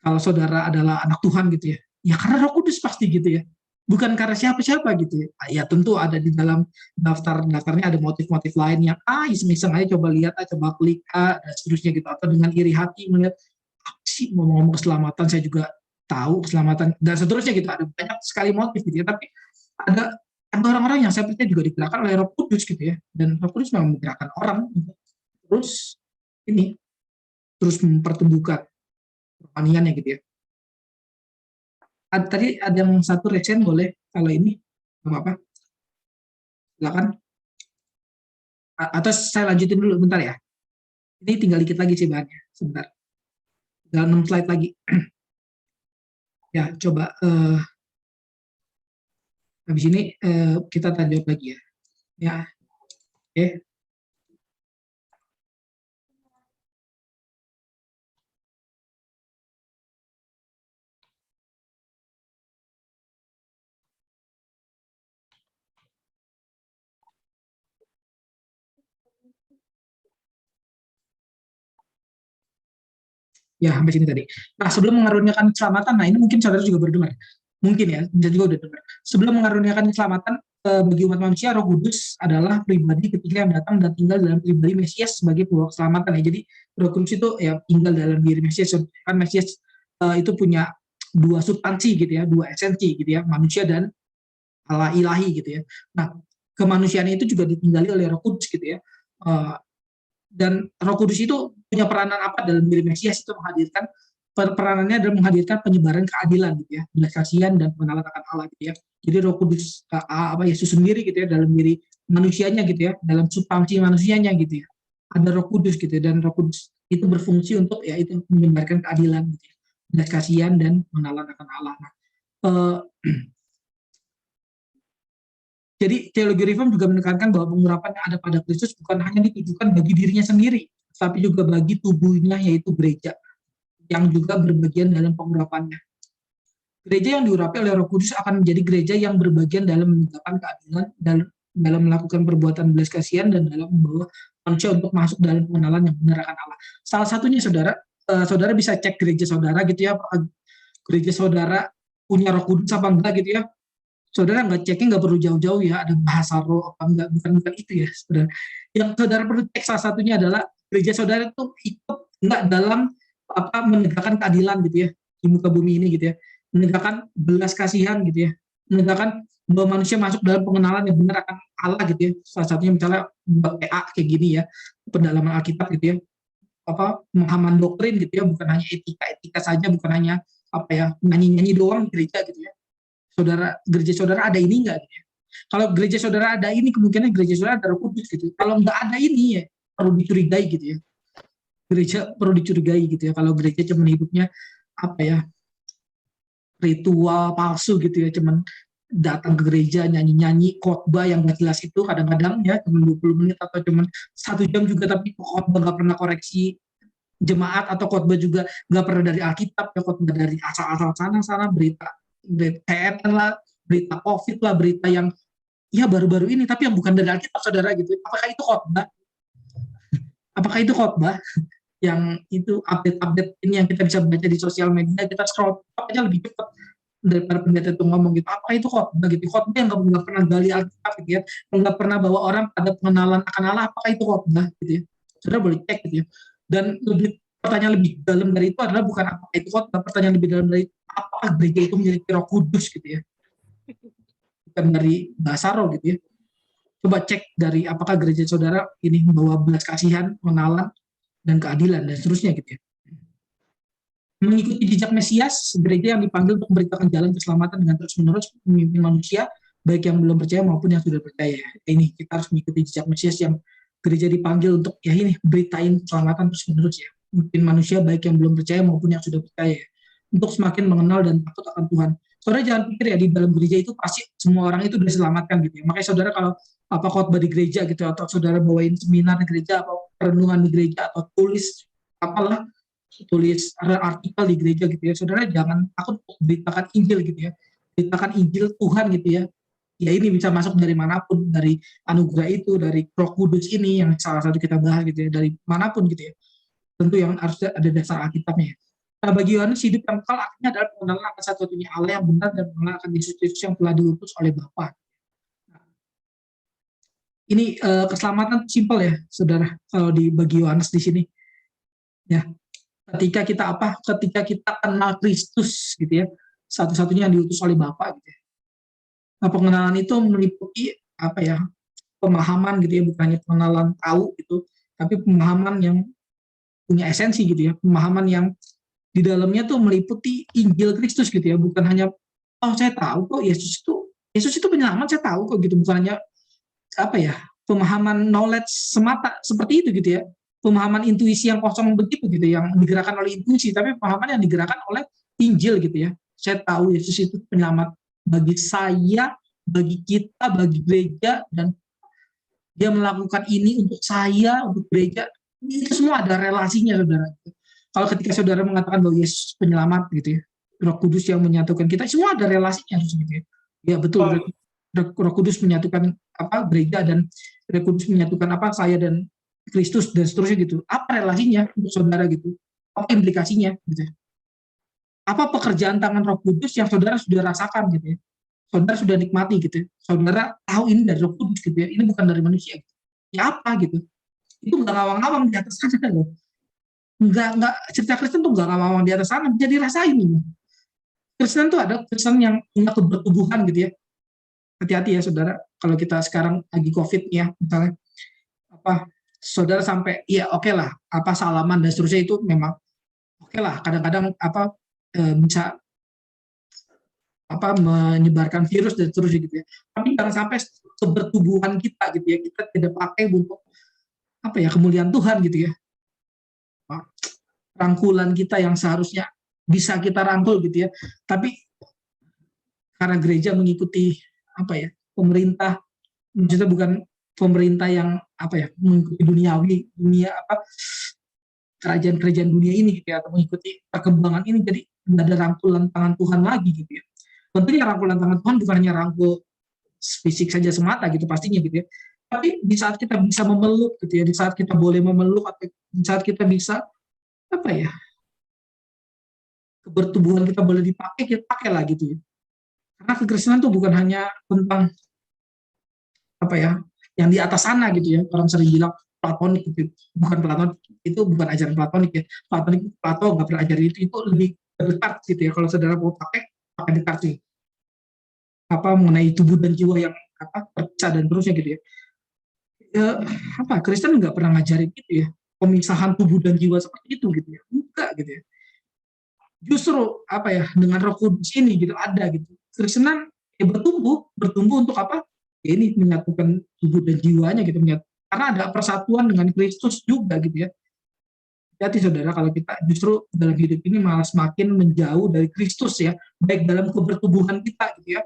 Kalau saudara adalah anak Tuhan gitu ya. Ya karena Roh Kudus pasti gitu ya. Bukan karena siapa-siapa gitu ya. Ya tentu ada di dalam daftarnya ada motif-motif lain yang iseng-iseng aja coba lihat, coba klik dan seterusnya gitu. Atau dengan iri hati melihat apa sih ngomong-ngomong keselamatan, saya juga tahu keselamatan dan seterusnya gitu. Ada banyak sekali motif gitu ya. Tapi ada orang-orang yang saya percaya juga digerakkan oleh Roh Kudus gitu ya. Dan Roh Kudus memang menggerakkan orang terus mempertumbuhkan rohaniannya gitu ya. Tadi ada yang satu resen boleh, kalau ini apa-apa silakan. Atau saya lanjutin dulu bentar ya. Ini tinggal dikit lagi sih bahannya, sebentar. Tinggal 6 slide lagi. Ya coba habis ini kita tanya lagi ya. Ya, oke. Ya, sampai sini tadi. Nah, sebelum mengaruniakan keselamatan, nah ini mungkin saudara juga berdengar. Mungkin ya, dan juga udah dengar. Sebelum mengaruniakan keselamatan, bagi umat manusia, Roh Kudus adalah pribadi ketika yang datang dan tinggal dalam pribadi Mesias sebagai pembawa keselamatan ya. Jadi Roh Kudus itu ya tinggal dalam diri Mesias. Kan Mesias itu punya dua substansi gitu ya, dua esensi gitu ya, manusia dan Allah ilahi gitu ya. Nah, kemanusiaan itu juga ditinggali oleh Roh Kudus gitu ya. Dan Roh Kudus itu punya peranan apa dalam diri Mesias? Itu menghadirkan peranannya adalah menghadirkan penyebaran keadilan gitu ya, belas kasihan dan pengenalan akan Allah gitu ya. Jadi Roh Kudus Yesus sendiri gitu ya dalam diri manusianya gitu ya, dalam substansi manusianya gitu ya. Ada Roh Kudus gitu ya, dan Roh Kudus itu berfungsi untuk ya itu menyebarkan keadilan gitu ya, belas kasihan dan pengenalan akan Allah. Nah, jadi teologi reform juga menekankan bahwa pengurapan yang ada pada Kristus bukan hanya ditujukan bagi dirinya sendiri, tapi juga bagi tubuhnya yaitu gereja, yang juga berbagian dalam pengurapannya. Gereja yang diurapi oleh Roh Kudus akan menjadi gereja yang berbagian dalam menegakkan keadilan, dalam melakukan perbuatan belas kasihan, dan dalam membawa manusia untuk masuk dalam pengenalan yang benar akan Allah. Salah satunya saudara bisa cek gereja saudara gitu ya, gereja saudara punya Roh Kudus apa enggak gitu ya. Saudara nggak ceknya nggak perlu jauh-jauh ya, ada bahasa roh apa enggak, bukan itu ya saudara. Yang saudara perlu cek salah satunya adalah gereja saudara itu ikut enggak dalam menegakkan keadilan gitu ya di muka bumi ini gitu ya, menegakkan belas kasihan gitu ya, menegakkan bahwa manusia masuk dalam pengenalan yang benar akan Allah gitu ya. Salah satunya misalnya PA kayak gini ya, pendalaman Alkitab gitu ya, pemahaman doktrin gitu ya, bukan hanya etika saja, bukan hanya nyanyi-nyanyi doang gereja gitu ya. Gereja saudara ada ini enggak gitu ya. Kalau gereja saudara ada ini, kemungkinan gereja saudara ada Roh Kudus gitu. Kalau enggak ada ini ya perlu dicurigai gitu ya. Gereja perlu dicurigai gitu ya. Kalau gereja cuma hidupnya ritual palsu gitu ya, cuman datang ke gereja nyanyi-nyanyi, khotbah yang gak jelas itu kadang-kadang ya cuma 20 menit atau cuma 1 jam juga, tapi khotbah gak pernah koreksi jemaat, atau khotbah juga gak pernah dari Alkitab ya, khotbah dari asal-asal sana berita CNN lah, berita COVID lah, berita yang ya baru-baru ini, tapi yang bukan dari Alkitab saudara gitu. Apakah itu khotbah? Apakah itu khotbah? Yang itu update ini yang kita bisa baca di sosial media, kita scroll aja lebih cepat daripada pendeta itu ngomong gitu. Apakah itu khotbah gitu? Khotbah yang nggak pernah gali Alkitab gitu ya, nggak pernah bawa orang pada pengenalan akan Allah, apakah itu khotbah gitu ya? Saudara boleh cek gitu ya. Dan pertanyaan lebih dalam dari itu adalah bukan apakah itu khotbah, pertanyaan lebih dalam dari apakah gereja itu memiliki Roh Kudus gitu ya, bukan dari bahasa roh gitu ya. Coba cek dari apakah gereja saudara ini membawa belas kasihan, pengenalan dan keadilan dan seterusnya gitu ya. Mengikuti jejak Mesias, gereja yang dipanggil untuk memberitakan jalan keselamatan dengan terus-menerus memimpin manusia, baik yang belum percaya maupun yang sudah percaya. Ini kita harus mengikuti jejak Mesias yang gereja dipanggil untuk ya ini beritain keselamatan terus-menerus ya, memimpin manusia baik yang belum percaya maupun yang sudah percaya, untuk semakin mengenal dan takut akan Tuhan. Saudara jangan pikir ya di dalam gereja itu pasti semua orang itu diselamatkan gitu ya. Makanya saudara kalau apa khotbah di gereja gitu atau saudara bawain seminar di gereja atau perenungan di gereja atau tulis artikel di gereja gitu ya, saudara jangan takut untuk beritakan Injil gitu ya, beritakan Injil Tuhan gitu ya. Ya ini bisa masuk dari manapun, dari anugerah itu, dari Roh Kudus ini yang salah satu kita bahas gitu ya, dari manapun gitu ya. Tentu yang harus ada dasar Alkitabnya. Nah, bagi Yohanes hidup yang kekal artinya adalah pengenalan akan satu-satunya Allah yang benar dan pengenalan akan Yesus Kristus yang telah diutus oleh Bapa. Ini keselamatan simpel ya, saudara. Kalau di bagi Yohanes di sini, ya. Ketika kita kenal Kristus gitu ya, satu-satunya yang diutus oleh Bapa gitu ya. Nah, pengenalan itu meliputi apa ya? Pemahaman gitu ya, bukan hanya pengenalan tahu gitu, tapi pemahaman yang punya esensi gitu ya, pemahaman yang di dalamnya tuh meliputi Injil Kristus gitu ya, bukan hanya saya tahu kok Yesus itu penyelamat, saya tahu kok gitu, bukan hanya apa ya, pemahaman knowledge semata seperti itu gitu ya, pemahaman intuisi yang kosong begitu gitu, yang digerakkan oleh intuisi, tapi pemahaman yang digerakkan oleh Injil gitu ya. Saya tahu Yesus itu penyelamat bagi saya, bagi kita, bagi gereja, dan dia melakukan ini untuk saya, untuk gereja. Itu semua ada relasinya, saudara. Kalau ketika saudara mengatakan bahwa Yesus penyelamat gitu ya, Roh Kudus yang menyatukan kita, semua ada relasinya gitu ya. Ya betul, Roh Kudus menyatukan gereja, dan Roh Kudus menyatukan saya dan Kristus dan seterusnya gitu. Apa relasinya untuk saudara gitu? Apa implikasinya gitu? Apa pekerjaan tangan Roh Kudus yang saudara sudah rasakan gitu ya? Saudara sudah nikmati gitu ya? Saudara tahu ini dari Roh Kudus gitu ya? Ini bukan dari manusia gitu. Ya apa gitu? Itu nggak ngawang-ngawang di atas sana loh. Nggak cerita Kristen tuh nggak ngawang-ngawang di atas sana, bisa dirasain gitu. Kristen tuh ada Kristen yang punya kebertubuhan gitu ya. Hati-hati ya saudara, kalau kita sekarang lagi COVID ya, misalnya saudara sampai ya oke lah, salaman dan seterusnya itu memang oke lah, kadang-kadang bisa menyebarkan virus dan seterusnya gitu ya. Tapi jangan sampai kebertubuhan kita gitu ya, kita tidak pakai untuk kemuliaan Tuhan gitu ya. Rangkulan kita yang seharusnya bisa kita rangkul gitu ya, tapi karena gereja mengikuti pemerintah, maksudnya bukan pemerintah yang mengikuti dunia kerajaan-kerajaan dunia ini gitu ya, atau mengikuti perkembangan ini, jadi tidak ada rangkulan tangan Tuhan lagi gitu ya. Tentunya rangkulan tangan Tuhan bukan hanya rangkul fisik saja semata gitu pastinya gitu ya, tapi di saat kita bisa memeluk gitu ya, di saat kita boleh memeluk, atau di saat kita bisa kebertubuhan kita boleh dipakai, kita pakailah gitu ya. Karena kekristenan itu bukan hanya tentang yang di atas sana gitu ya. Orang sering bilang platonik gitu. Bukan platonik, itu bukan ajaran platonik ya. Plato nggak pernah ajarin itu lebih dekat gitu ya. Kalau saudara mau pakai dekat sih. Mengenai tubuh dan jiwa yang terpisah dan terusnya gitu ya. Kristen nggak pernah ngajarin gitu ya. Pemisahan tubuh dan jiwa seperti itu gitu ya. Enggak gitu ya. Justru dengan Roh Kudus ini gitu ada gitu. Kristenan bertumbuh untuk ya ini menyatukan tubuh dan jiwanya gitu, karena ada persatuan dengan Kristus juga gitu ya. Jadi saudara, kalau kita justru dalam hidup ini malah semakin menjauh dari Kristus ya, baik dalam kebertubuhan kita gitu ya,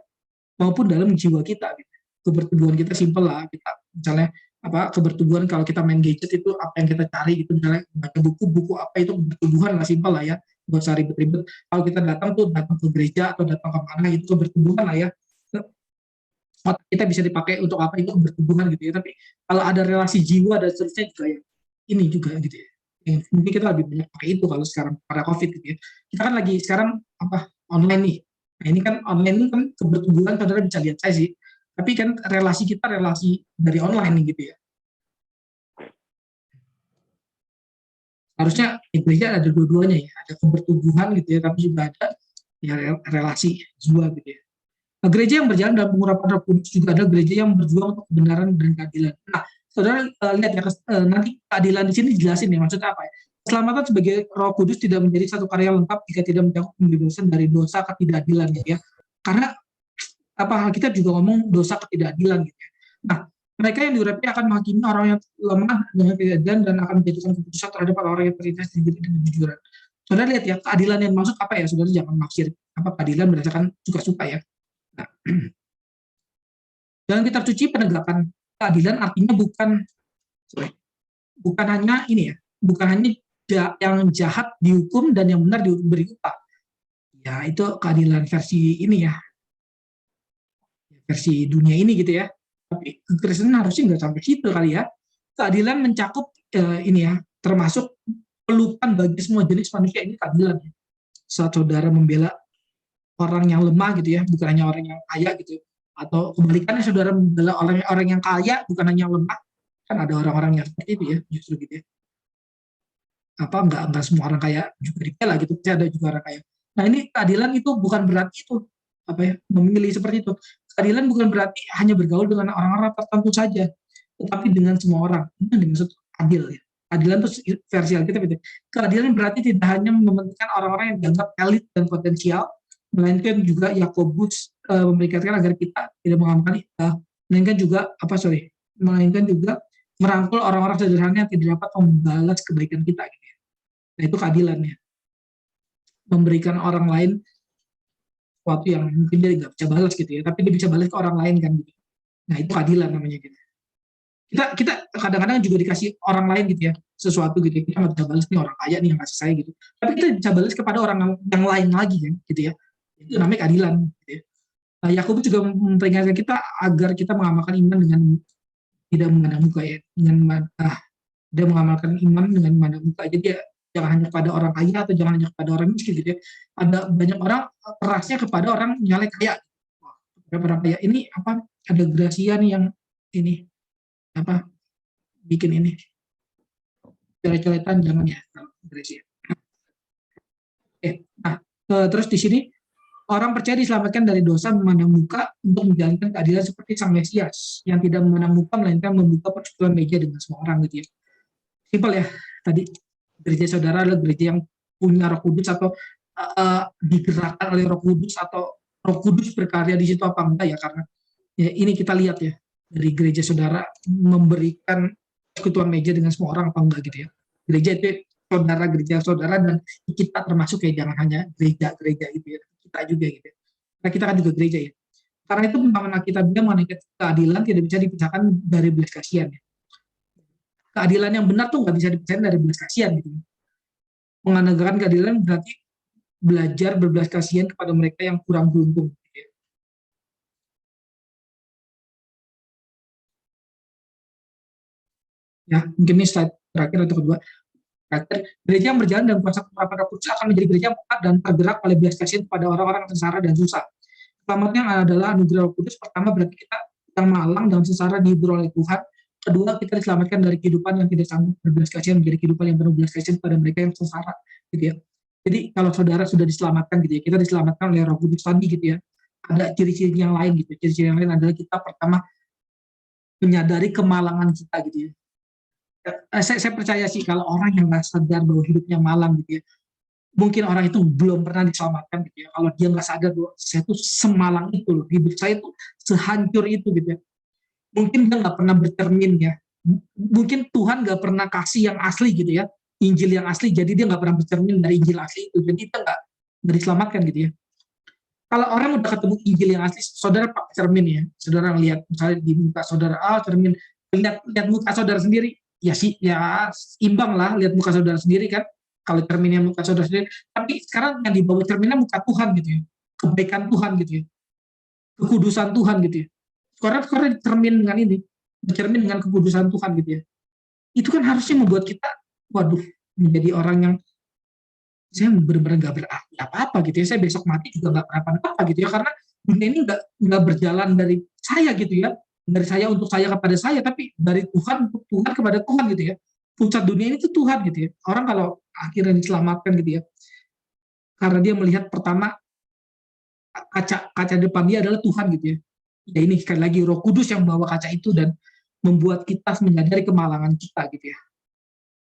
maupun dalam jiwa kita gitu. Kebertubuhan kita simpel lah, kita misalnya kebertubuhan kalau kita main gadget itu apa yang kita cari gitu, misalnya baca buku itu kebertubuhan lah, simpel lah ya, nggak usah ribet-ribet. Kalau kita datang ke gereja atau datang ke mana itu kebertubuhan lah ya. Otak kita bisa dipakai untuk itu kebertubuhan gitu ya. Tapi kalau ada relasi jiwa dan seterusnya juga ya, ini juga gitu ya. Mungkin kita lebih banyak pakai itu kalau sekarang pada COVID gitu ya. Kita kan lagi sekarang online nih. Nah ini kan online ini kan kebertubuhan, saudara bisa lihat saya sih. Tapi kan relasi kita relasi dari online nih gitu ya. Harusnya gereja ada dua-duanya ya, ada kebertubuhan gitu ya, tapi juga ada ya relasi jiwa gitu ya. Nah, gereja yang berjalan dalam pengurapan Roh Kudus juga ada gereja yang berjuang untuk kebenaran dan keadilan. Nah, saudara lihat ya, nanti keadilan di sini dijelasin ya, maksudnya apa ya? Keselamatan sebagai Roh Kudus tidak menjadi satu karya lengkap jika tidak mencakup pembebasan dari dosa ketidakadilan gitu ya. Karena kita juga ngomong dosa ketidakadilan gitu ya. Nah, mereka yang diurapi akan menghakimi orang yang lemah dengan ketidakadilan dan akan menjatuhkan keputusan terhadap orang yang terintegrasi dengan kejujuran. Saudara lihat ya, keadilan yang maksud apa ya? Saudara jangan maksir keadilan berdasarkan suka-suka ya. Nah, dalam kitab suci penegakan keadilan artinya bukan hanya ini ya, bukan hanya yang jahat dihukum dan yang benar diberi upah. Ya itu keadilan versi ini ya, versi dunia ini gitu ya. Tapi kekristenan harusnya nggak sampai situ kali ya. Keadilan mencakup ini ya, termasuk pelukan bagi semua jenis manusia, ini keadilan. Saat saudara membela orang yang lemah gitu ya, bukan hanya orang yang kaya gitu. Atau kebalikannya saudara membela orang yang kaya, bukan hanya yang lemah. Kan ada orang-orang yang seperti itu ya, justru gitu ya. Enggak semua orang kaya juga dibela gitu, pasti ada juga orang kaya. Nah ini keadilan itu bukan berarti itu memilih seperti itu. Keadilan bukan berarti hanya bergaul dengan orang-orang tertentu saja, tetapi dengan semua orang. Itu yang dimaksud adil ya. Keadilan itu versi Alkitab itu. Keadilan berarti tidak hanya mementingkan orang-orang yang dianggap elit dan potensial, melainkan juga Yakobus memberikan agar kita tidak mengamalkan melainkan juga merangkul orang-orang sederhana yang tidak dapat membalas kebaikan kita. Gitu. Nah itu keadilannya. Memberikan orang lain sesuatu yang mungkin dia nggak bisa balas gitu ya, tapi dia bisa balas ke orang lain kan gitu. Nah itu keadilan namanya gitu. Kita kadang-kadang juga dikasih orang lain gitu ya, sesuatu gitu ya. Kita nggak bisa balas nih orang kaya nih yang kasih saya gitu. Tapi kita bisa balas kepada orang yang lain lagi kan gitu ya. Itu namanya keadilan gitu ya. Nah, Yakobus juga memperingatkan kita agar kita mengamalkan iman dengan tidak memandang muka ya, dia mengamalkan iman dengan memandang muka. Jadi jangan hanya kepada orang kaya atau jangan hanya kepada orang miskin gitu ya. Ada banyak orang kerasnya kepada orang nyalek kaya. Kepada orang kaya ini ada Gracia nih yang ini bikin ini coret-coretan, jangan ya Gracia. Terus di sini orang percaya diselamatkan dari dosa memandang muka untuk menjalankan keadilan seperti Sang Mesias yang tidak memandang muka melainkan membuka persekutuan meja dengan semua orang gitu ya. Simpel ya tadi. Gereja saudara adalah gereja yang punya Roh Kudus atau digerakkan oleh Roh Kudus atau Roh Kudus berkarya di situ apa enggak ya, karena ya ini kita lihat ya dari gereja saudara memberikan persekutuan meja dengan semua orang apa enggak gitu ya. Gereja itu gereja saudara dan kita termasuk ya, jangan hanya gereja itu ya, kita juga gitu ya. Nah, kita kan juga gereja ya. Karena itu pemahaman kita bilang mengenai keadilan tidak bisa dipisahkan dari belas kasihan ya. Keadilan yang benar tuh nggak bisa dipisahkan dari belas kasihan gitu. Menganegakan keadilan berarti belajar berbelas kasihan kepada mereka yang kurang beruntung. Gitu ya, mungkin ini slide terakhir atau kedua. Gereja yang berjalan dalam kuasa penerapan Roh Kudus akan menjadi gereja yang kuat dan tergerak oleh belas kasihan kepada orang-orang yang sengsara dan susah. Selamatnya adalah anugerah Roh Kudus. Pertama berarti kita yang malang dan sengsara dihibur oleh Tuhan. Kedua, kita diselamatkan dari kehidupan yang tidak sanggup berbelas kasihan menjadi kehidupan yang penuh belas kasihan pada mereka yang sengsara, gitu ya. Jadi kalau saudara sudah diselamatkan gitu ya, kita diselamatkan oleh Roh Kudus tadi gitu ya. Ada ciri-ciri yang lain gitu. Ciri-ciri yang lain adalah kita pertama menyadari kemalangan kita gitu ya. Saya percaya sih kalau orang yang nggak sadar bahwa hidupnya malang gitu ya, mungkin orang itu belum pernah diselamatkan gitu ya. Kalau dia nggak sadar bahwa saya tuh semalang itu loh, hidup saya tuh sehancur itu gitu ya. Mungkin dia nggak pernah bercermin ya, mungkin Tuhan nggak pernah kasih yang asli gitu ya, Injil yang asli, jadi dia nggak pernah bercermin dari Injil asli itu, jadi kita nggak diselamatkan gitu ya. Kalau orang udah ketemu Injil yang asli, saudara pakai cermin ya, saudara lihat misalnya di muka saudara, cermin, lihat muka saudara sendiri, ya sih, ya imbang lah lihat muka saudara sendiri kan, kalau cerminnya muka saudara sendiri, tapi sekarang yang dibawa cerminnya muka Tuhan gitu ya, kebaikan Tuhan gitu ya, kekudusan Tuhan gitu ya. Karena cermin dengan ini, bercermin dengan kekudusan Tuhan gitu ya. Itu kan harusnya membuat kita, menjadi orang yang saya benar-benar nggak berarti apa-apa gitu ya. Saya besok mati juga nggak apa-apa gitu ya. Karena dunia ini nggak berjalan dari saya gitu ya, dari saya untuk saya kepada saya, tapi dari Tuhan untuk Tuhan kepada Tuhan gitu ya. Pusat dunia ini tuh Tuhan gitu ya. Orang kalau akhirnya diselamatkan gitu ya, karena dia melihat pertama kaca depan dia adalah Tuhan gitu ya. Ya ini sekali lagi Roh Kudus yang membawa kaca itu dan membuat kita menyadari kemalangan kita gitu ya.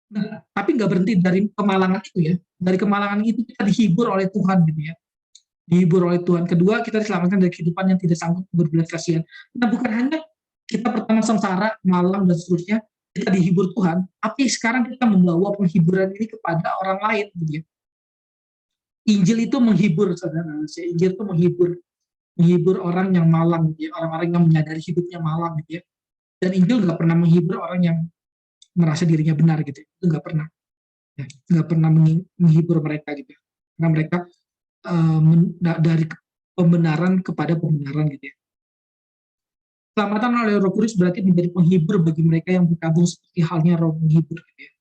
Nah, tapi nggak berhenti dari kemalangan itu ya. Dari kemalangan itu kita dihibur oleh Tuhan gitu ya. Dihibur oleh Tuhan. Kedua, kita diselamatkan dari kehidupan yang tidak sanggup berbelas kasihan. Nah, bukan hanya kita pertama sengsara, malang, dan seterusnya, kita dihibur Tuhan, tapi sekarang kita membawa penghiburan ini kepada orang lain. Gitu ya. Injil itu menghibur, saudara. Injil itu menghibur orang yang malang, gitu ya. Orang-orang yang menyadari hidupnya malang. Gitu ya. Dan Injil nggak pernah menghibur orang yang merasa dirinya benar. Gitu. Itu nggak pernah. Ya, nggak pernah menghibur mereka. Gitu. Karena mereka dari pembenaran kepada pembenaran. Gitu ya. Keselamatan oleh Roh Kudus berarti menjadi penghibur bagi mereka yang berkabung seperti halnya Roh menghibur. Gitu ya.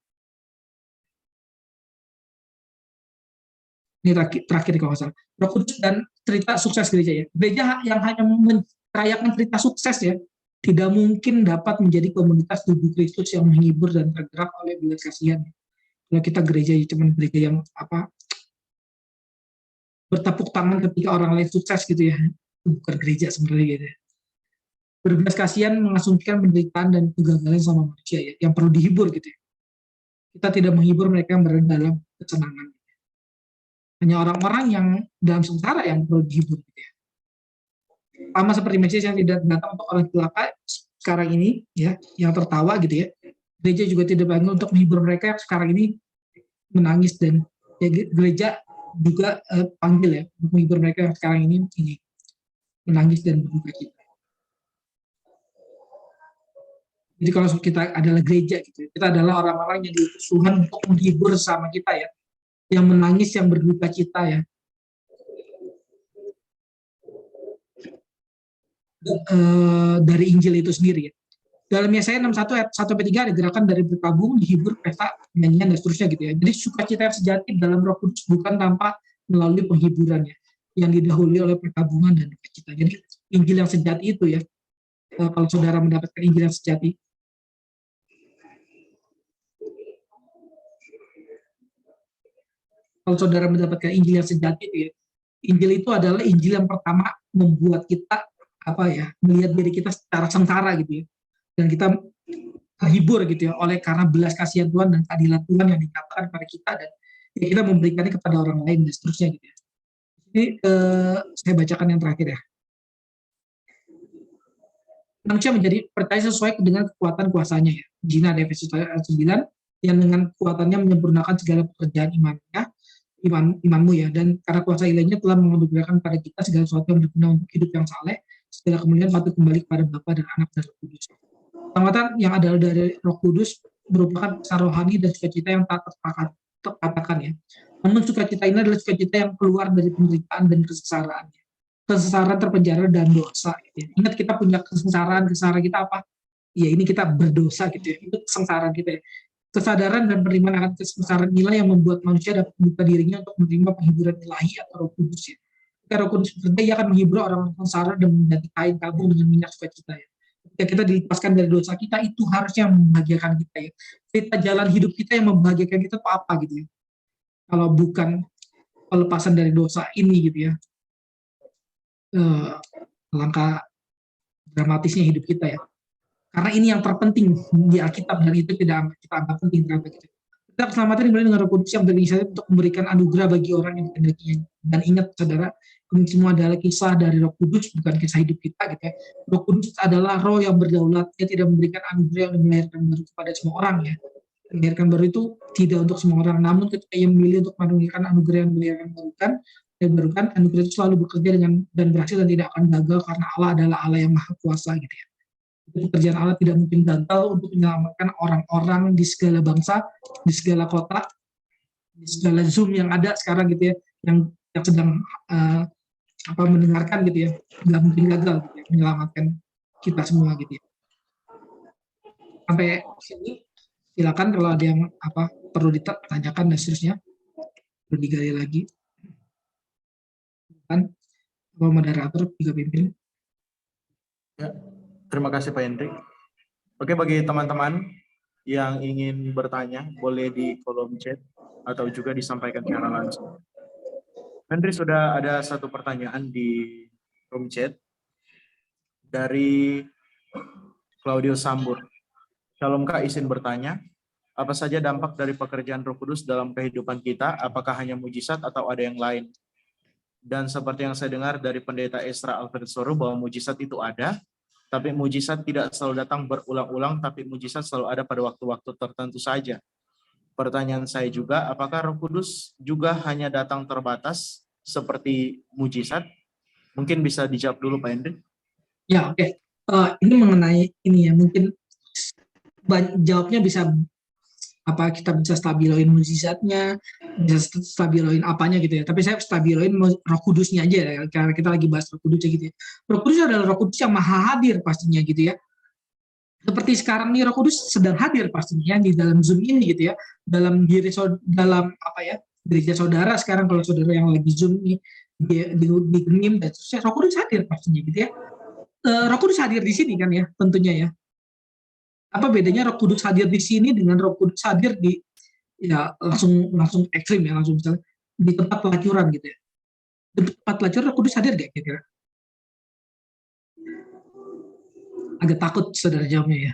Ini terakhir kalau nggak salah. Roh Kudus dan cerita sukses gereja ya. Gereja yang hanya merayakan cerita sukses ya, tidak mungkin dapat menjadi komunitas tubuh Kristus yang menghibur dan tergerak oleh belas kasihan. Kalau kita gereja cuma gereja yang bertepuk tangan ketika orang lain sukses gitu ya, itu bukan gereja sebenarnya gitu. Berbelas kasihan mengasumsikan penderitaan dan kegagalan sama manusia ya, yang perlu dihibur gitu ya. Kita tidak menghibur mereka yang berada dalam kesenangan. Hanya orang-orang yang dalam sengsara yang perlu dihibur gitu ya. Sama seperti Mesias yang tidak datang untuk orang celaka sekarang ini ya, yang tertawa gitu ya. Gereja juga tidak bangun untuk menghibur mereka yang sekarang ini menangis, dan ya, gereja juga panggil ya untuk menghibur mereka yang sekarang ini menangis dan berduka cita. Jadi kalau kita adalah gereja gitu, kita adalah orang-orang yang diutus Tuhan untuk menghibur sama kita ya, yang menangis, yang berduka cita ya. Dari Injil itu sendiri ya. Dalam Yesaya 61 ayat 1-3 ada gerakan dari berkabung, dihibur, pesta, nyanyian, dan seterusnya gitu ya. Jadi sukacita yang sejati dalam Roh Kudus bukan tanpa melalui penghiburan ya, yang didahului oleh perkabungan dan sukacita. Jadi Injil yang sejati itu ya, kalau saudara mendapatkan Injil yang sejati, kalau saudara mendapatkan Injil yang sejati itu ya, Injil itu adalah Injil yang pertama membuat kita melihat diri kita secara sengsara gitu ya, dan kita terhibur gitu ya oleh karena belas kasihan Tuhan dan keadilan Tuhan yang dikatakan kepada kita, dan ya, kita memberikannya kepada orang lain dan seterusnya gitu ya. Ini saya bacakan yang terakhir ya. Manusia menjadi percaya sesuai dengan kekuatan kuasanya ya. Jina ada Efesus 9 yang dengan kekuatannya menyempurnakan segala pekerjaan imanmu ya, dan karena kuasa ilahnya telah menganugerahkan pada kita segala sesuatu yang berguna untuk hidup yang saleh, segala kemuliaan patut kembali kepada Bapa dan Anak dan Roh Kudus. Keselamatan yang adalah dari Roh Kudus merupakan pesan rohani dan sukacita yang tak terkatakan ya. Namun sukacita ini adalah sukacita yang keluar dari penderitaan dan kesengsaraan. Kesengsaraan, terpenjara, dan dosa. Ya. Ingat kita punya kesengsaraan kita apa? Ya ini kita berdosa gitu ya. Itu kesengsaraan kita ya. Kesadaran dan penerimaan akan kesengsaraan inilah yang membuat manusia dapat membuka dirinya untuk menerima penghiburan ilahi atau Roh Kudus ya. Ketika Roh Kudus bekerja, ia akan menghibur orang sengsara dan menjadi kain tabung dengan minyak sukacita ya. Ketika kita dilepaskan dari dosa kita, itu harusnya membahagiakan kita ya. Cerita jalan hidup kita yang membahagiakan kita itu apa gitu ya. Kalau bukan pelepasan dari dosa ini gitu ya. Langkah dramatisnya hidup kita ya. Karena ini yang terpenting di Alkitab, dan itu tidak kita anggap penting terhadap kita. Kita keselamatan dimulai dengan Roh Kudus yang berinisiatif untuk memberikan anugerah bagi orang yang dikehendakinya. Dan ingat saudara, ini semua adalah kisah dari Roh Kudus, bukan kisah hidup kita gitu ya. Roh Kudus adalah roh yang berdaulat, dia tidak memberikan anugerah yang dilahirkan baru kepada semua orang ya. Dilahirkan baru itu tidak untuk semua orang, namun ketika ia memilih untuk menunjukkan anugerah yang dilahirkan barukan, anugerah itu selalu bekerja dan berhasil dan tidak akan gagal, karena Allah adalah Allah yang maha kuasa gitu ya. Pekerjaan Allah tidak mungkin gagal untuk menyelamatkan orang-orang di segala bangsa, di segala kota, di segala Zoom yang ada sekarang gitu ya, yang sedang mendengarkan gitu ya, nggak mungkin gagal gitu ya, menyelamatkan kita semua gitu ya. Sampai sini silakan kalau ada yang perlu ditanyakan dan seterusnya, perlu digali lagi. Kan moderator juga pimpin. Ya. Terima kasih Pak Hendrik. Oke, bagi teman-teman yang ingin bertanya, boleh di kolom chat atau juga disampaikan secara langsung. Hendrik, sudah ada satu pertanyaan di room chat dari Claudio Sambur. Shalom Kak, izin bertanya. Apa saja dampak dari pekerjaan Roh Kudus dalam kehidupan kita? Apakah hanya mujizat atau ada yang lain? Dan seperti yang saya dengar dari Pendeta Esra Alfred Soru bahwa mujizat itu ada, tapi mujizat tidak selalu datang berulang-ulang, tapi mujizat selalu ada pada waktu-waktu tertentu saja. Pertanyaan saya juga, apakah Roh Kudus juga hanya datang terbatas seperti mujizat? Mungkin bisa dijawab dulu Pak Hendrik. Ya, oke. Ini mengenai ini ya, mungkin jawabnya bisa apa, kita bisa stabiloin mujizatnya, bisa stabiloin apanya gitu ya. Tapi saya stabiloin Roh Kudusnya aja ya, karena kita lagi bahas Roh Kudus gitu ya. Roh Kudus adalah Roh Kudus yang maha hadir pastinya gitu ya. Seperti sekarang nih Roh Kudus sedang hadir pastinya di dalam Zoom ini gitu ya. Dalam dalam apa ya? Gereja saudara sekarang, kalau saudara yang lagi Zoom nih di Gemim dan seterusnya, Roh Kudus hadir pastinya gitu ya. Roh Kudus hadir di sini kan ya, tentunya ya. Apa bedanya Roh Kudus hadir di sini dengan Roh Kudus hadir di ya langsung ekstrim ya, langsung misalnya di tempat pelacuran gitu ya. Di tempat pelacuran Roh Kudus hadir gak kira-kira? Agak takut saudara jawabnya ya.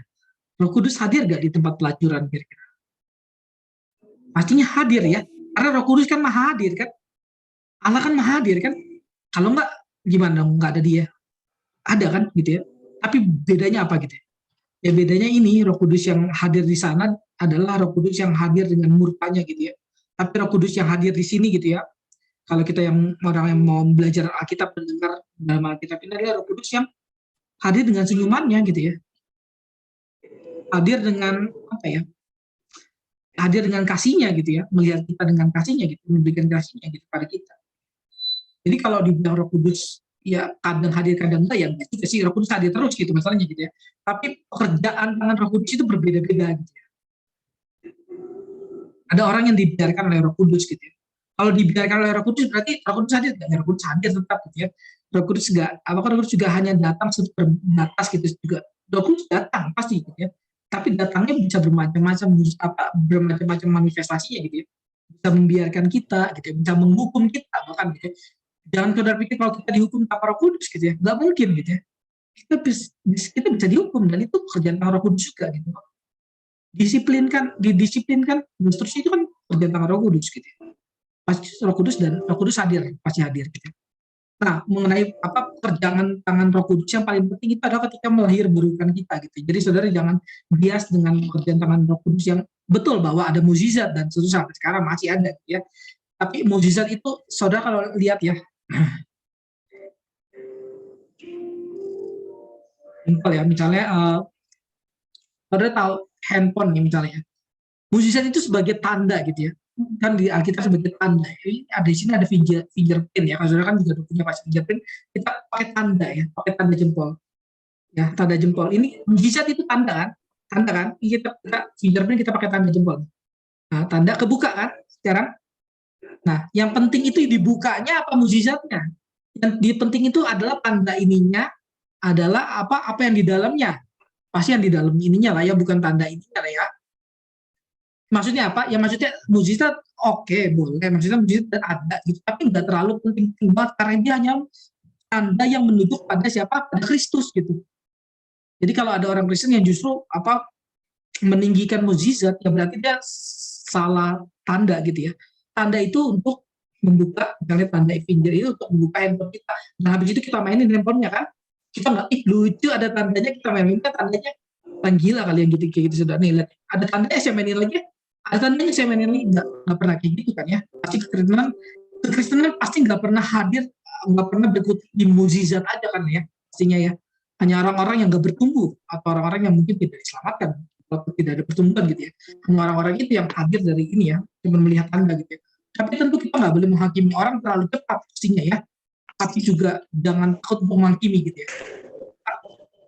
Roh Kudus hadir gak di tempat pelacuran kira-kira? Pastinya hadir ya, karena Roh Kudus kan maha hadir kan. Allah kan maha hadir kan. Kalau enggak gimana dong, enggak ada dia? Ada kan gitu ya. Tapi bedanya apa gitu ya? Ya bedanya ini, Roh Kudus yang hadir di sana adalah Roh Kudus yang hadir dengan murkanya gitu ya. Tapi Roh Kudus yang hadir di sini gitu ya, kalau kita yang orang yang mau belajar Alkitab, mendengar dalam Alkitab, ini adalah Roh Kudus yang hadir dengan senyumannya gitu ya. Hadir dengan apa ya? Hadir dengan kasihnya gitu ya, melihat kita dengan kasihnya gitu, memberikan kasihnya gitu pada kita. Jadi kalau dibilang Roh Kudus ya kadang hadir kadang enggak, ya juga sih Roh Kudus hadir terus gitu masalahnya gitu ya. Tapi pekerjaan tangan Roh Kudus itu berbeda-beda gitu ya. Ada orang yang dibiarkan oleh Roh Kudus gitu ya. Kalau dibiarkan oleh Roh Kudus berarti Roh Kudus hadir, Roh Kudus hadir tetap gitu ya. Roh Kudus enggak, apakah Roh Kudus juga hanya datang terbatas gitu juga? Roh Kudus datang pasti gitu ya. Tapi datangnya bisa bermacam-macam, bermacam-macam manifestasinya gitu ya. Bisa membiarkan kita gitu ya, bisa menghukum kita bahkan gitu ya. Jangan saudara pikir kalau kita dihukum tanpa Roh Kudus gitu ya, nggak mungkin gitu ya. Kita bisa dihukum, dan itu pekerjaan Roh Kudus juga gitu. Didisiplinkan, dan seterusnya itu kan pekerjaan tangan Roh Kudus gitu ya. Pasti Roh Kudus dan Roh Kudus hadir, pasti hadir gitu ya. Nah, mengenai apa pekerjaan tangan Roh Kudus yang paling penting itu adalah ketika melahirkan kita gitu. Jadi saudara jangan bias dengan pekerjaan tangan Roh Kudus yang betul bahwa ada mukjizat dan seterusnya sampai sekarang masih ada gitu ya. Tapi mukjizat itu saudara kalau lihat ya, simpel ya, misalnya saudara tahu handphone ya misalnya, mukjizat itu sebagai tanda gitu ya, kan di Alkitab sebagai tanda. Ini ada di sini ada fingerprint ya, kalau saudara kan juga punya pas fingerprint, kita pakai tanda ya, pakai tanda jempol ya, tanda jempol. Ini mukjizat itu tanda kan, kita fingerprint kita pakai tanda jempol. Nah, tanda kebuka kan sekarang. Nah, yang penting itu dibukanya apa mukjizatnya? Yang penting itu adalah tanda ininya adalah apa yang di dalamnya. Pasti yang di dalam ininya lah ya, bukan tanda ininya lah ya. Maksudnya apa? Ya maksudnya mukjizat oke, boleh. Maksudnya mukjizat ada gitu, tapi nggak terlalu penting banget karena dia hanya tanda yang menunjuk pada siapa? Pada Kristus gitu. Jadi kalau ada orang Kristen yang justru meninggikan mukjizat, ya berarti dia salah tanda gitu ya. Tanda itu untuk membuka, misalnya tanda finger itu untuk membuka handphone kita. Nah habis itu kita mainin handphonenya kan, kita nggak, lucu ada tandanya, kita mainin tandanya, kan gila kali yang gitu kayak gitu sudah nih, lihat ada tandanya saya mainin lagi, ada tandanya saya mainin lagi, nggak pernah kayak gitu kan ya. Pasti kekristenan pasti nggak pernah hadir, nggak pernah berkutik di mukjizat aja kan ya, pastinya ya. Hanya orang-orang yang nggak bertumbuh atau orang-orang yang mungkin tidak diselamatkan, atau tidak ada pertumbuhan gitu ya. Hanya orang-orang itu yang hadir dari ini ya, cuma melihat tanda gitu ya. Tapi tentu kita nggak boleh menghakimi orang terlalu cepat pastinya ya. Tapi juga jangan takut menghakimi gitu ya.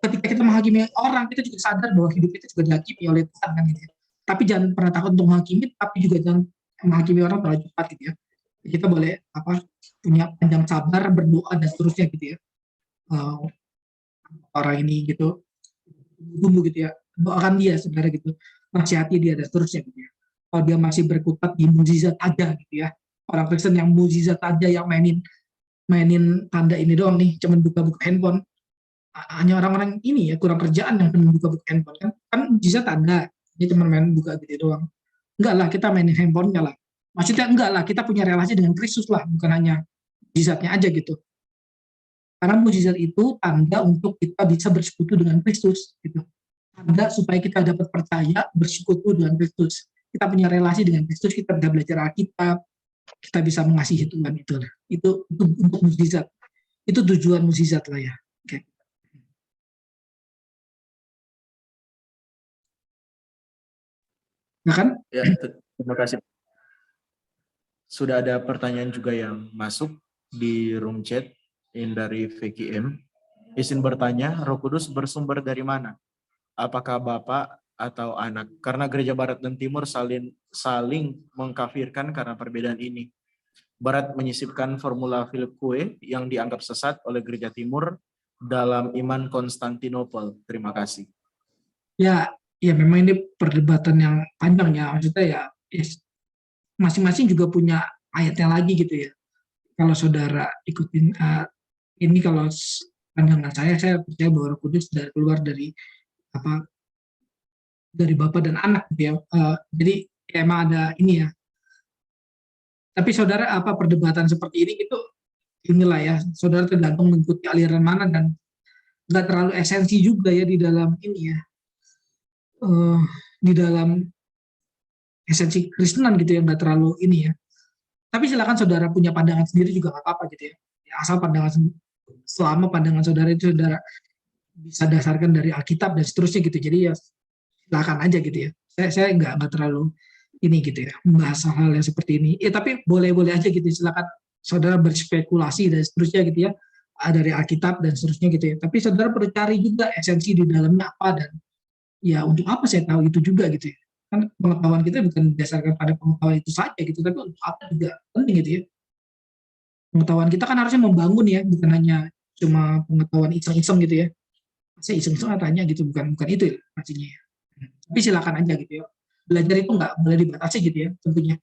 Ketika kita menghakimi orang, kita juga sadar bahwa hidup kita juga dihakimi oleh Tuhan kan gitu ya. Tapi jangan pernah takut untuk menghakimi, tapi juga jangan menghakimi orang terlalu cepat gitu ya. Kita boleh punya panjang sabar, berdoa dan seterusnya gitu ya. Orang ini gitu tumbuh gitu ya, doakan dia saudara gitu, nasihati dia dan seterusnya gitu ya. Kalau dia masih berkutat di mukjizat aja gitu ya, orang Kristen yang mukjizat aja, yang mainin tanda ini doang nih, cuman buka-buka handphone, hanya orang-orang ini ya kurang kerjaan yang buka-buka handphone kan mukjizat tanda Ini cuma main buka gitu doang. Enggak lah, kita mainin handphonenya lah. Maksudnya enggak lah, kita punya relasi dengan Kristus lah, bukan hanya mukjizatnya aja gitu. Karena mukjizat itu tanda untuk kita bisa bersekutu dengan Kristus gitu. Tanda supaya kita dapat percaya bersekutu dengan Kristus. Kita punya relasi dengan Kristus, kita bisa belajar Alkitab, kita bisa mengasihi Tuhan itu lah. Itu untuk mukjizat. Itu tujuan mukjizat lah ya. Oke. Nah kan? Ya, terima kasih. Sudah ada pertanyaan juga yang masuk di room chat yang dari VKM. Izin bertanya, Roh Kudus bersumber dari mana? Apakah Bapa atau Anak? Karena gereja Barat dan Timur saling mengkafirkan karena perbedaan ini. Barat menyisipkan formula Philip Kue yang dianggap sesat oleh gereja Timur dalam iman Konstantinopel. Terima kasih. Ya memang ini perdebatan yang panjang ya. Maksudnya ya masing-masing juga punya ayatnya lagi gitu ya. Kalau saudara ikutin ini, kalau pandangan saya percaya bahwa Roh Kudus keluar dari Bapa dan Anak gitu ya. Jadi ya emang ada ini ya. Tapi saudara perdebatan seperti ini gitu, inilah ya, saudara tergantung mengikuti aliran mana, dan nggak terlalu esensi juga ya di dalam ini ya, di dalam esensi Kristenan gitu ya, nggak terlalu ini ya. Tapi silakan saudara punya pandangan sendiri juga nggak apa-apa gitu ya. Asal selama pandangan saudara itu saudara bisa dasarkan dari Alkitab dan seterusnya gitu. Jadi ya silakan aja gitu ya. Saya nggak terlalu ini gitu ya, membahas hal yang seperti ini. Ya tapi boleh-boleh aja gitu, silakan saudara berspekulasi dan seterusnya gitu ya, dari Alkitab dan seterusnya gitu ya. Tapi saudara perlu cari juga esensi di dalamnya apa, dan ya untuk apa saya tahu itu juga gitu ya. Kan pengetahuan kita bukan berdasarkan pada pengetahuan itu saja gitu, tapi untuk apa juga penting gitu ya. Pengetahuan kita kan harusnya membangun ya, bukan hanya cuma pengetahuan iseng-iseng gitu ya. Saya iseng-iseng tanya gitu, bukan itu ya maksudnya ya. Tapi silakan aja gitu ya. Belajar itu nggak boleh dibatasi gitu ya, tentunya.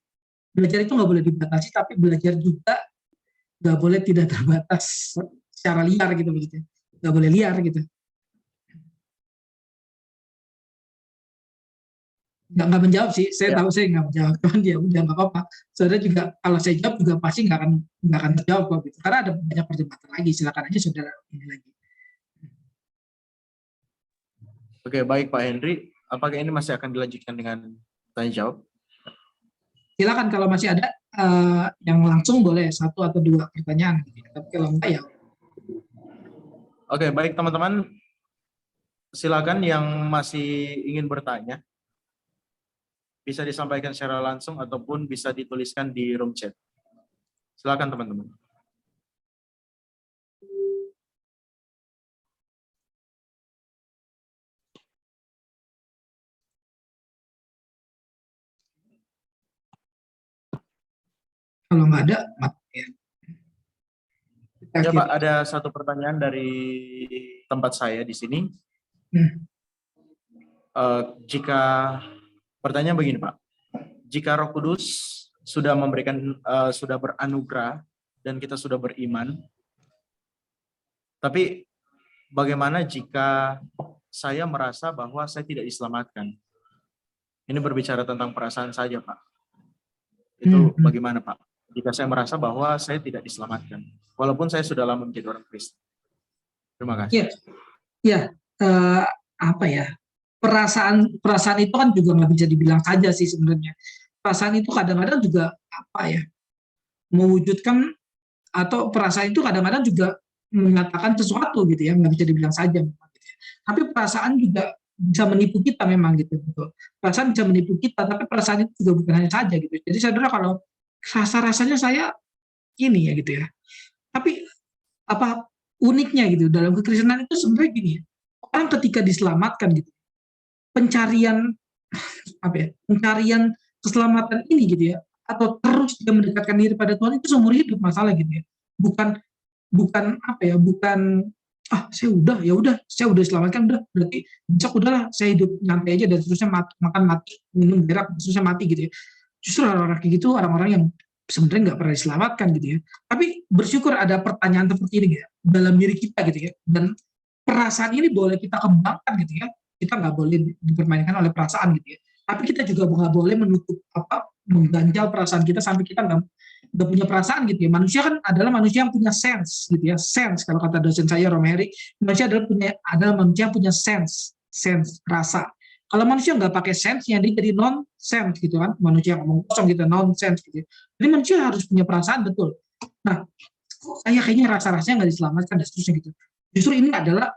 Belajar itu nggak boleh dibatasi, tapi belajar juga nggak boleh tidak terbatas secara liar gitu begitu. Nggak boleh liar gitu. Nggak menjawab sih, saya tahu saya nggak menjawab, cuman dia udah nggak apa-apa. Saudara juga kalau saya jawab juga pasti nggak akan terjawab kok gitu. Karena ada banyak perdebatan lagi, silakan aja saudara ini lagi. Oke, baik Pak Henry. Apakah ini masih akan dilanjutkan dengan tanya jawab? Silakan kalau masih ada yang langsung boleh 1 atau 2 pertanyaan. Tapi kalau enggak ya. Oke, baik teman-teman. Silakan yang masih ingin bertanya. Bisa disampaikan secara langsung ataupun bisa dituliskan di room chat. Silakan teman-teman. Kalau nggak ada, ya. Ya Pak, ada satu pertanyaan dari tempat saya di sini. Jika pertanyaan begini Pak, jika Roh Kudus sudah sudah beranugerah dan kita sudah beriman, tapi bagaimana jika saya merasa bahwa saya tidak diselamatkan? Ini berbicara tentang perasaan saja Pak. Itu bagaimana Pak? Jika saya merasa bahwa saya tidak diselamatkan, walaupun saya sudah lama menjadi orang Kristen. Terima kasih. Ya, apa ya? Perasaan itu kan juga nggak bisa dibilang saja sih sebenarnya. Perasaan itu kadang-kadang juga apa ya? Mewujudkan, atau perasaan itu kadang-kadang juga menyatakan sesuatu gitu ya, nggak bisa dibilang saja. Gitu ya. Tapi perasaan juga bisa menipu kita memang gitu. Perasaan bisa menipu kita, tapi perasaan itu juga bukan hanya saja gitu. Jadi saudara kalau rasa-rasanya saya ini ya gitu ya. Tapi apa uniknya gitu dalam kekristenan itu sebenarnya gini ya. Orang ketika diselamatkan gitu, pencarian keselamatan ini gitu ya, atau terus dia mendekatkan diri pada Tuhan itu seumur hidup masalah gitu ya. Bukan saya udah diselamatkan, udah berarti besok udahlah saya hidup nyantai aja dan terusnya makan mati, minum berak terusnya mati gitu ya. Justru orang-orang kayak gitu orang-orang yang sebenarnya nggak pernah diselamatkan gitu ya. Tapi bersyukur ada pertanyaan seperti ini ya dalam diri kita gitu ya. Dan perasaan ini boleh kita kembangkan gitu ya. Kita nggak boleh dipermainkan oleh perasaan gitu ya. Tapi kita juga nggak boleh menutup mengganjal perasaan kita sampai kita nggak punya perasaan gitu ya. Manusia kan adalah manusia yang punya sense gitu ya. Sense kalau kata dosen saya Romeri, manusia adalah manusia yang punya sense rasa. Kalau manusia nggak pakai sense, yang dia jadi non-sense gitu kan. Manusia yang ngomong kosong gitu, non-sense gitu. Jadi manusia harus punya perasaan, betul. Nah, kayaknya rasa-rasanya nggak diselamatkan dan seterusnya gitu. Justru ini adalah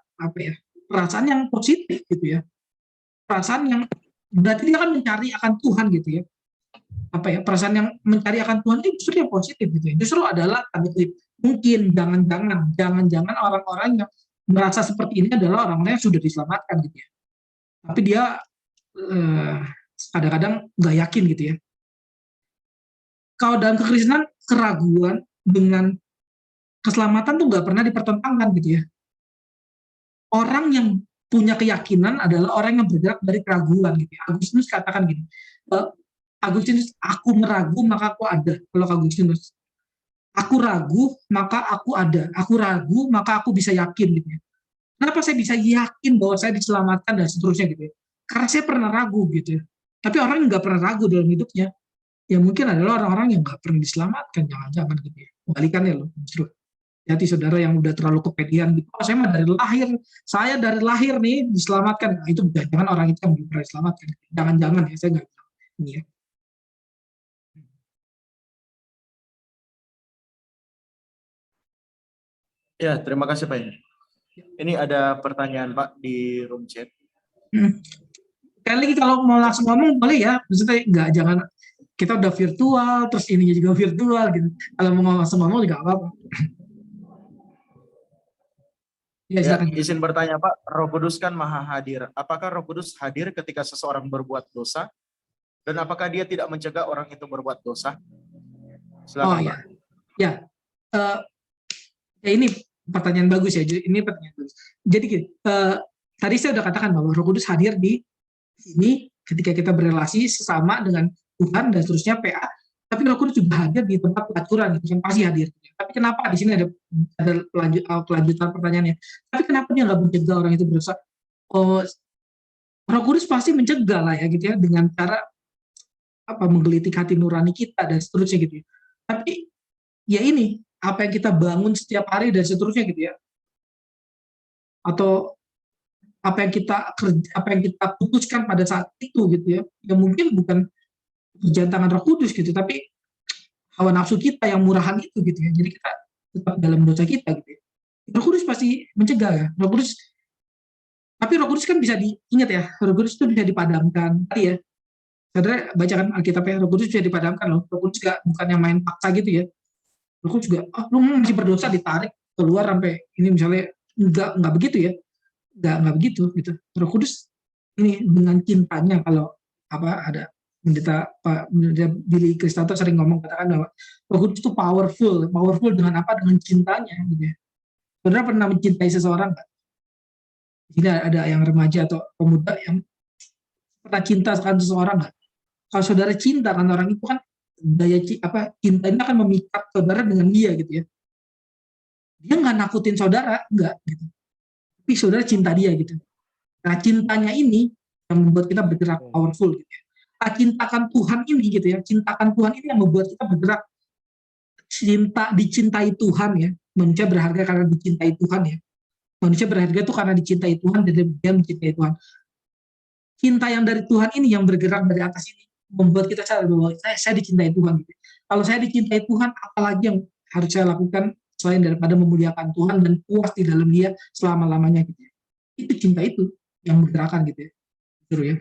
perasaan yang positif gitu ya. Perasaan yang berarti dia akan mencari akan Tuhan gitu ya. Perasaan yang mencari akan Tuhan itu justru yang positif gitu ya. Justru adalah mungkin jangan-jangan orang-orang yang merasa seperti ini adalah orang-orang yang sudah diselamatkan gitu ya. Tapi dia kadang-kadang nggak yakin gitu ya. Kalau dalam kekristenan, keraguan dengan keselamatan tuh nggak pernah dipertentangkan gitu ya. Orang yang punya keyakinan adalah orang yang bergerak dari keraguan gitu ya. Agustinus katakan gini, Agustinus, aku meragu maka aku ada. Kalau Agustinus, aku ragu maka aku ada. Aku ragu maka aku bisa yakin gitu ya. Kenapa saya bisa yakin bahwa saya diselamatkan dan seterusnya gitu ya? Karena saya pernah ragu gitu ya. Tapi orang yang nggak pernah ragu dalam hidupnya, ya mungkin adalah orang-orang yang nggak pernah diselamatkan, jangan-jangan gitu ya. Kebalikannya loh, justru. Hati saudara yang udah terlalu kepedean gitu, saya dari lahir nih diselamatkan. Nah, itu jangan orang itu yang belum pernah diselamatkan. Jangan-jangan ya, saya nggak bilang ini ya. Ya, terima kasih Pak Henry. Ini ada pertanyaan Pak di room chat. Sekali lagi kalau mau langsung ngomong boleh ya, maksudnya jangan kita udah virtual, terus ininya juga virtual gitu. Kalau mau langsung ngomong juga apa-apa. Ya, izin bertanya Pak, Roh Kudus kan maha hadir. Apakah Roh Kudus hadir ketika seseorang berbuat dosa? Dan apakah dia tidak mencegah orang itu berbuat dosa? Silakan Pak. Ya, ini pertanyaan bagus ya. Ini pertanyaan bagus. Jadi tadi saya udah katakan bahwa Roh Kudus hadir di sini ketika kita berrelasi sesama dengan Tuhan dan seterusnya PA. Tapi Roh Kudus juga hadir di tempat pelacuran, itu yang pasti hadir. Tapi kenapa di sini ada kelanjutan pertanyaannya? Tapi kenapa dia nggak mencegah orang itu berdosa? Roh Kudus pasti mencegah lah ya gitu ya, dengan cara menggelitik hati nurani kita dan seterusnya gitu ya. Tapi ya ini apa yang kita bangun setiap hari dan seterusnya gitu ya, atau apa yang kita putuskan pada saat itu gitu ya, yang mungkin bukan kerjaan tangan Roh Kudus gitu, tapi hawa nafsu kita yang murahan itu gitu ya. Jadi kita tetap dalam dosa kita gitu ya. Roh Kudus pasti mencegah ya. Tapi Roh Kudus kan bisa diingat ya, Roh Kudus itu bisa dipadamkan. Tadi ya, saudara bacakan Alkitab ya, Roh Kudus bisa dipadamkan loh. Roh Kudus juga bukan yang main paksa gitu ya. Roh Kudus juga, lu masih berdosa, ditarik keluar sampai ini misalnya, enggak begitu ya. Enggak begitu gitu. Roh Kudus ini dengan cintanya, kalau ada pendeta Billy Kristanto sering ngomong, katakan bahwa Roh Kudus itu powerful dengan apa? Dengan cintanya gitu ya. Saudara pernah mencintai seseorang nggak? Ini ada yang remaja atau pemuda yang pernah cinta akan seseorang nggak? Kalau saudara cinta kan orang itu kan cintanya akan memikat saudara dengan dia gitu ya. Dia nggak nakutin saudara, nggak gitu. Tapi saudara cinta dia gitu. Nah, cintanya ini yang membuat kita bergerak powerful gitu ya. Cintakan Tuhan ini gitu ya. Cintakan Tuhan ini yang membuat kita bergerak. Dicintai Tuhan ya. Manusia berharga karena dicintai Tuhan ya. Manusia berharga itu karena dicintai Tuhan dan dia mencintai Tuhan. Cinta yang dari Tuhan ini yang bergerak dari atas ini membuat kita sadar bahwa saya dicintai Tuhan. Gitu. Kalau saya dicintai Tuhan, apalagi yang harus saya lakukan selain daripada memuliakan Tuhan dan puas di dalam Dia selama-lamanya gitu. Itu cinta itu yang bergerakkan gitu ya. Betul ya.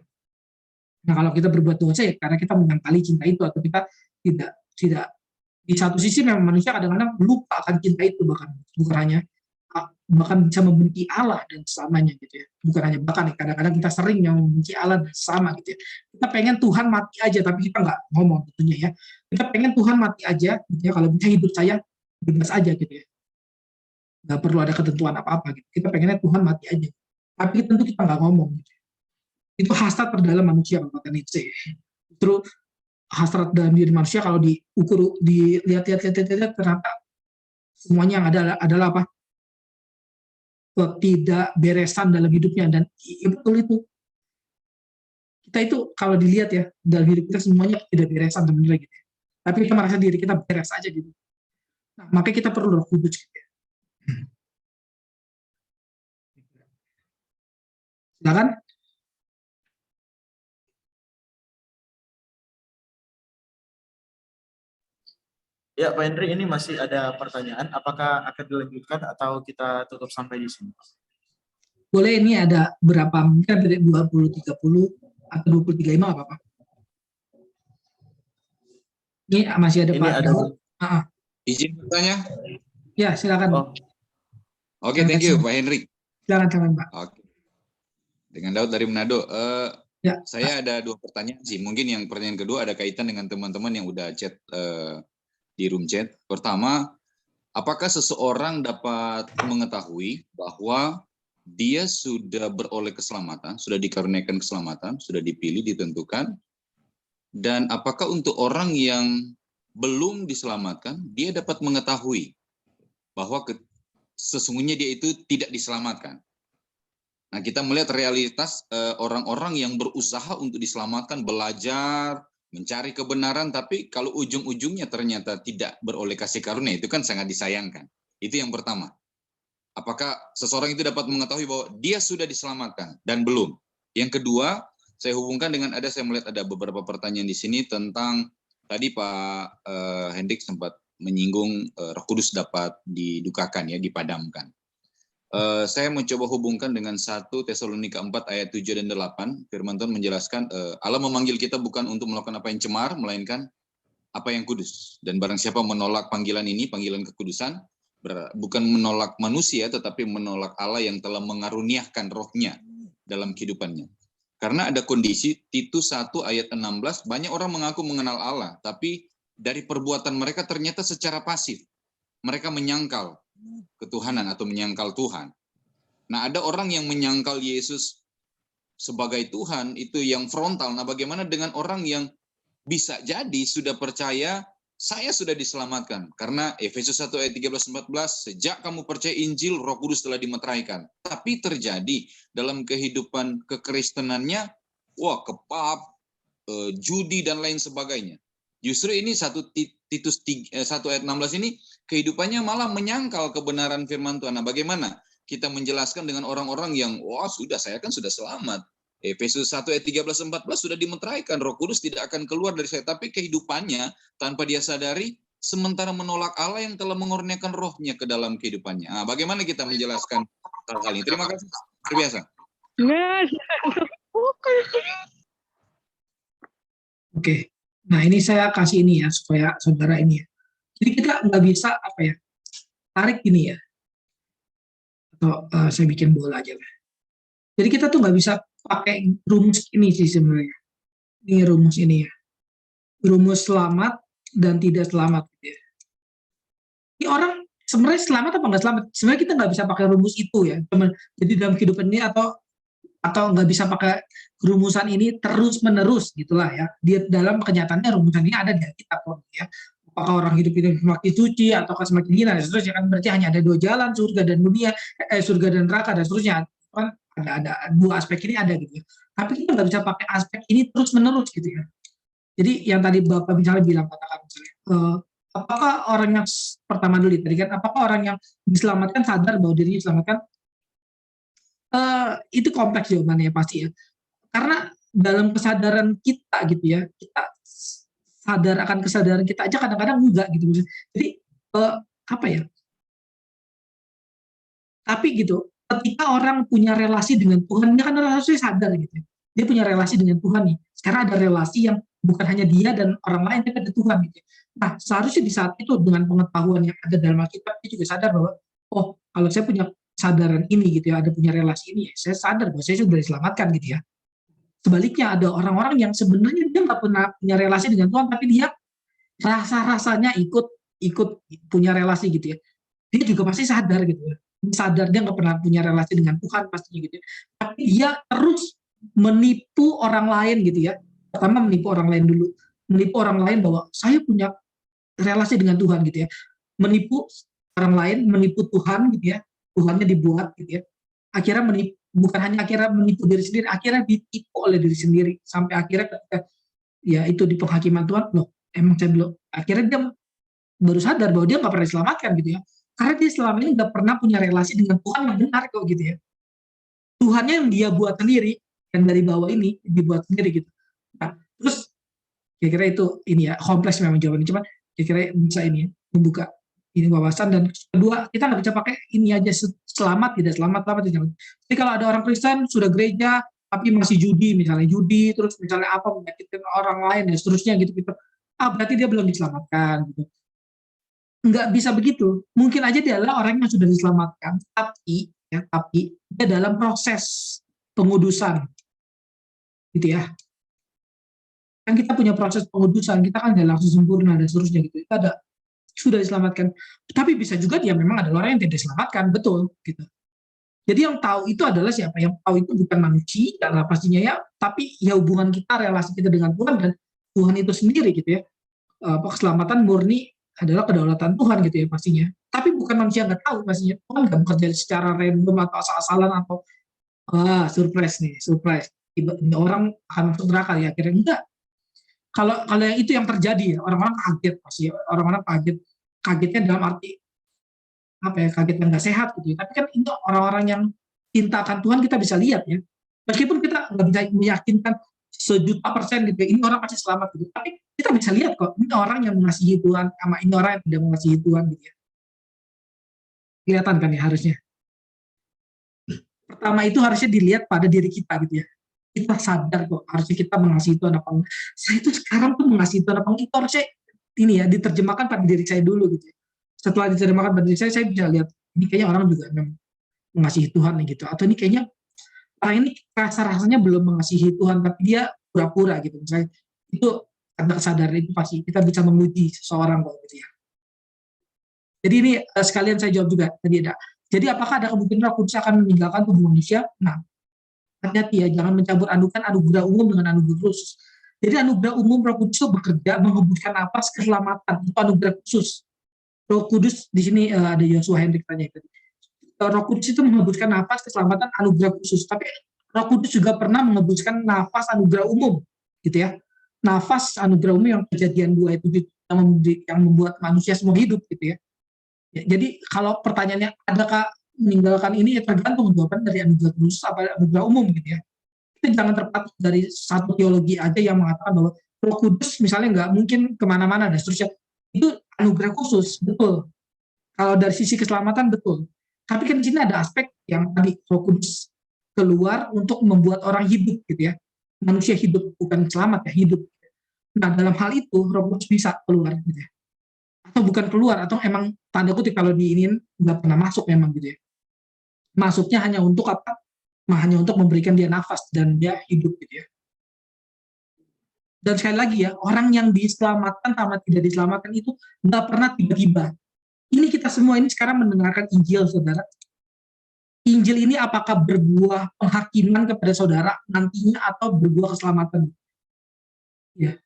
Nah, kalau kita berbuat dosa ya karena kita menyangkali cinta itu, atau kita tidak di satu sisi memang manusia kadang-kadang lupa akan cinta itu, bahkan bisa membenci Allah dan sesamanya gitu ya. Bukan hanya bahkan, kadang-kadang kita sering yang membenci Allah dan sesama gitu ya. Kita pengen Tuhan mati aja, tapi kita nggak ngomong tentunya ya. Kita pengen Tuhan mati aja gitu ya, kalau bisa hidup saya bebas aja gitu ya. Nggak perlu ada ketentuan apa-apa gitu. Kita pengennya Tuhan mati aja. Tapi tentu kita nggak ngomong gitu. Itu hasrat terdalam manusia, kata Nietzsche. Terus hasrat dalam diri manusia kalau diukur, dilihat-lihat ternyata semuanya yang ada adalah apa? Tidak beresan dalam hidupnya. Dan betul itu, kita itu kalau dilihat ya, dalam hidup kita semuanya tidak beresan sebenarnya gitu. Tapi kita merasa diri kita beres aja gitu. Nah, makanya kita perlu Roh Kudus gitu ya. Silakan. Ya, Pak Henry, ini masih ada pertanyaan. Apakah akan dilanjutkan atau kita tutup sampai di sini? Boleh, ini ada berapa, mungkin dari 20, 30, atau 23, apa-apa. Ini masih ada Ini Pak ada. Daud. Izin bertanya? Ya, silakan. Oh, Oke, thank you Pak Henry. Silakan Pak. Oke. Dengan Daud dari Manado. Ya. Saya ada 2 pertanyaan sih. Mungkin yang pertanyaan kedua ada kaitan dengan teman-teman yang udah chat di room chat. Pertama, apakah seseorang dapat mengetahui bahwa dia sudah beroleh keselamatan, sudah dikaruniakan keselamatan, sudah dipilih, ditentukan, dan apakah untuk orang yang belum diselamatkan, dia dapat mengetahui bahwa sesungguhnya dia itu tidak diselamatkan. Nah, kita melihat realitas orang-orang yang berusaha untuk diselamatkan, belajar, mencari kebenaran, tapi kalau ujung-ujungnya ternyata tidak beroleh kasih karunia, itu kan sangat disayangkan. Itu yang pertama. Apakah seseorang itu dapat mengetahui bahwa dia sudah diselamatkan dan belum? Yang kedua, saya hubungkan dengan saya melihat ada beberapa pertanyaan di sini tentang tadi Pak Hendrik sempat menyinggung Roh Kudus dapat didukakan ya, dipadamkan. Saya mencoba hubungkan dengan 1 Tesalonika 4 ayat 7 dan 8. Firman Tuhan menjelaskan Allah memanggil kita bukan untuk melakukan apa yang cemar, melainkan apa yang kudus. Dan barang siapa menolak panggilan ini, panggilan kekudusan, bukan menolak manusia, tetapi menolak Allah yang telah mengaruniakan rohnya dalam kehidupannya. Karena ada kondisi, Titus 1 ayat 16, banyak orang mengaku mengenal Allah, tapi dari perbuatan mereka ternyata secara pasif. Mereka menyangkal ketuhanan atau menyangkal Tuhan. Nah, ada orang yang menyangkal Yesus sebagai Tuhan, itu yang frontal. Nah, bagaimana dengan orang yang bisa jadi sudah percaya, saya sudah diselamatkan. Karena Efesus 1 ayat 13-14, sejak kamu percaya Injil, Roh Kudus telah dimeteraikan. Tapi terjadi dalam kehidupan kekristenannya, kepap, judi, dan lain sebagainya. Justru ini Titus 1 ayat 16 ini, kehidupannya malah menyangkal kebenaran firman Tuhan. Nah, bagaimana kita menjelaskan dengan orang-orang yang, saya kan sudah selamat. Efesus 1 ayat 13-14 sudah dimeteraikan, Roh Kudus tidak akan keluar dari saya, tapi kehidupannya tanpa dia sadari, sementara menolak Allah yang telah mengurniakan rohnya ke dalam kehidupannya. Nah, bagaimana kita menjelaskan hal ini? Terima kasih. Terbiasa. Oke. Nah, ini saya kasih ini ya, supaya saudara ini ya. Jadi kita nggak bisa, tarik ini ya. Atau saya bikin bola aja lah. Jadi kita tuh nggak bisa pakai rumus ini sih sebenarnya. Ini rumus ini ya. Rumus selamat dan tidak selamat. Gitu ya. Ini orang sebenarnya selamat apa nggak selamat? Sebenarnya kita nggak bisa pakai rumus itu ya. Jadi dalam kehidupan ini atau nggak bisa pakai rumusan ini terus-menerus gitulah ya. Di dalam kenyataannya rumusan ini ada di Alkitab ya. Apakah orang hidup itu semakin suci ataukah semakin hina dan seterusnya, kan berarti hanya ada 2 jalan, surga dan dunia, surga dan neraka dan seterusnya. Kan ada 2 aspek ini ada gitu ya. Tapi kita nggak bisa pakai aspek ini terus-menerus gitu ya. Jadi yang tadi Bapak misalnya bilang, katakan misalnya, apakah orang yang pertama dulu tadi kan, apakah orang yang diselamatkan sadar bahwa dirinya diselamatkan? Itu kompleks jawabannya pasti ya. Karena dalam kesadaran kita gitu ya, kita sadar akan kesadaran kita aja kadang-kadang enggak gitu. Jadi apa ya? Tapi gitu, ketika orang punya relasi dengan Tuhan, dia kan harusnya sadar gitu. Dia punya relasi dengan Tuhan nih. Sekarang ada relasi yang bukan hanya dia dan orang lain, tapi ada Tuhan gitu. Nah, seharusnya di saat itu dengan pengetahuan yang ada dalam Alkitab, dia juga sadar bahwa, kalau saya punya kesadaran ini gitu ya, ada punya relasi ini, saya sadar bahwa saya sudah diselamatkan gitu ya. Sebaliknya ada orang-orang yang sebenarnya dia nggak pernah punya relasi dengan Tuhan, tapi dia rasa-rasanya ikut punya relasi gitu ya. Dia juga pasti sadar gitu ya. Sadar dia nggak pernah punya relasi dengan Tuhan pastinya gitu ya. Tapi dia terus menipu orang lain gitu ya. Pertama menipu orang lain dulu. Menipu orang lain bahwa saya punya relasi dengan Tuhan gitu ya. Menipu orang lain, menipu Tuhan gitu ya. Tuhannya dibuat gitu ya. Akhirnya bukan hanya akhirnya menipu diri sendiri, akhirnya ditipu oleh diri sendiri sampai akhirnya ketika ya itu di penghakiman Tuhan, loh emang saya belum, akhirnya dia baru sadar bahwa dia nggak pernah diselamatkan gitu ya, karena dia selama ini nggak pernah punya relasi dengan Tuhan yang benar kok gitu ya. Tuhannya yang dia buat sendiri, yang dari bawah ini dibuat sendiri gitu. Nah, terus kira-kira itu ini ya kompleks memang jawabannya, cuman kira-kira bisa ini ya, membuka ini wawasan. Dan kedua, kita nggak bisa pakai ini aja selamat tidak selamat apa tidak. Jadi kalau ada orang Kristen sudah gereja tapi masih judi, misalnya judi, terus misalnya apa menyakitkan orang lain dan seterusnya gitu, berarti dia belum diselamatkan gitu. Nggak bisa begitu. Mungkin aja dia adalah orang yang sudah diselamatkan, tapi dia dalam proses pengudusan, gitu ya. Kan kita punya proses pengudusan, kita kan nggak langsung sempurna dan seterusnya gitu. Kita ada sudah diselamatkan, tapi bisa juga dia memang adalah orang yang tidak diselamatkan, betul gitu. Jadi yang tahu itu adalah siapa? Yang tahu itu bukan manusia lah pastinya ya, tapi ya hubungan kita, relasi kita dengan Tuhan dan Tuhan itu sendiri gitu ya. Keselamatan murni adalah kedaulatan Tuhan gitu ya pastinya. Tapi bukan manusia nggak tahu pastinya. Tuhan nggak bekerja secara random atau asal-asalan atau surprise nih, surprise. Ini orang akan masuk neraka ya akhirnya, enggak. Kalau yang itu yang terjadi ya, orang-orang kaget pasti. Orang-orang kagetnya dalam arti apa ya, kaget yang nggak sehat gitu ya. Tapi kan itu orang-orang yang cinta akan Tuhan kita bisa lihat ya. Meskipun kita nggak bisa meyakinkan 1.000.000% gitu ya, ini orang pasti selamat gitu. Tapi kita bisa lihat kok, ini orang yang mengasihi Tuhan sama ini orang yang tidak mengasihi Tuhan gitu ya. Kelihatan kan ya harusnya. Pertama itu harusnya dilihat pada diri kita gitu ya. Kita sadar kok harusnya kita mengasihi Tuhan apa enggak. Saya itu sekarang tuh mengasihi Tuhan apa enggak, itu harusnya ini ya diterjemahkan pada diri saya dulu gitu ya. Setelah diterjemahkan pada diri saya bisa lihat ini kayaknya orang juga memang mengasihi Tuhan nih gitu, atau ini kayaknya orang ini rasanya belum mengasihi Tuhan tapi dia pura-pura gitu misalnya. Itu ada kesadaran itu pasti kita bisa menguji seseorang kok gitu ya. Jadi ini sekalian saya jawab juga tadi ada. Jadi apakah ada kemungkinan Roh Kudus akan meninggalkan tubuh manusia? Nah, hati-hati ya, jangan mencampur adukan anugerah umum dengan anugerah khusus. Jadi anugerah umum Roh Kudus itu bekerja menghembuskan napas keselamatan, itu anugerah khusus. Roh Kudus di sini ada Yosua Hendrik tanya tadi. Roh Kudus itu menghembuskan napas keselamatan anugerah khusus, tapi Roh Kudus juga pernah menghembuskan nafas anugerah umum, gitu ya. Nafas anugerah umum yang Kejadian 2 itu yang membuat manusia semua hidup, gitu ya. Jadi kalau pertanyaannya adakah meninggalkan ini, ya tergantung jawaban dari anugerah khusus apa anugerah umum gitu ya. Itu jangan terpaku dari satu teologi aja yang mengatakan bahwa Roh Kudus misalnya nggak mungkin kemana-mana dan seterusnya. Itu anugerah khusus, betul. Kalau dari sisi keselamatan betul. Tapi kan di sini ada aspek yang tadi Roh Kudus keluar untuk membuat orang hidup gitu ya. Manusia hidup, bukan selamat ya, hidup. Nah dalam hal itu Roh Kudus bisa keluar gitu ya. Atau bukan keluar, atau emang tanda kutip kalau diinin nggak pernah masuk memang gitu ya. Masuknya hanya untuk apa? Hanya untuk memberikan dia nafas dan dia hidup gitu ya. Dan sekali lagi ya, orang yang diselamatkan sama tidak diselamatkan itu nggak pernah tiba-tiba. Ini kita semua ini sekarang mendengarkan Injil, saudara. Injil ini apakah berbuah penghakiman kepada saudara nantinya atau berbuah keselamatan? Ya,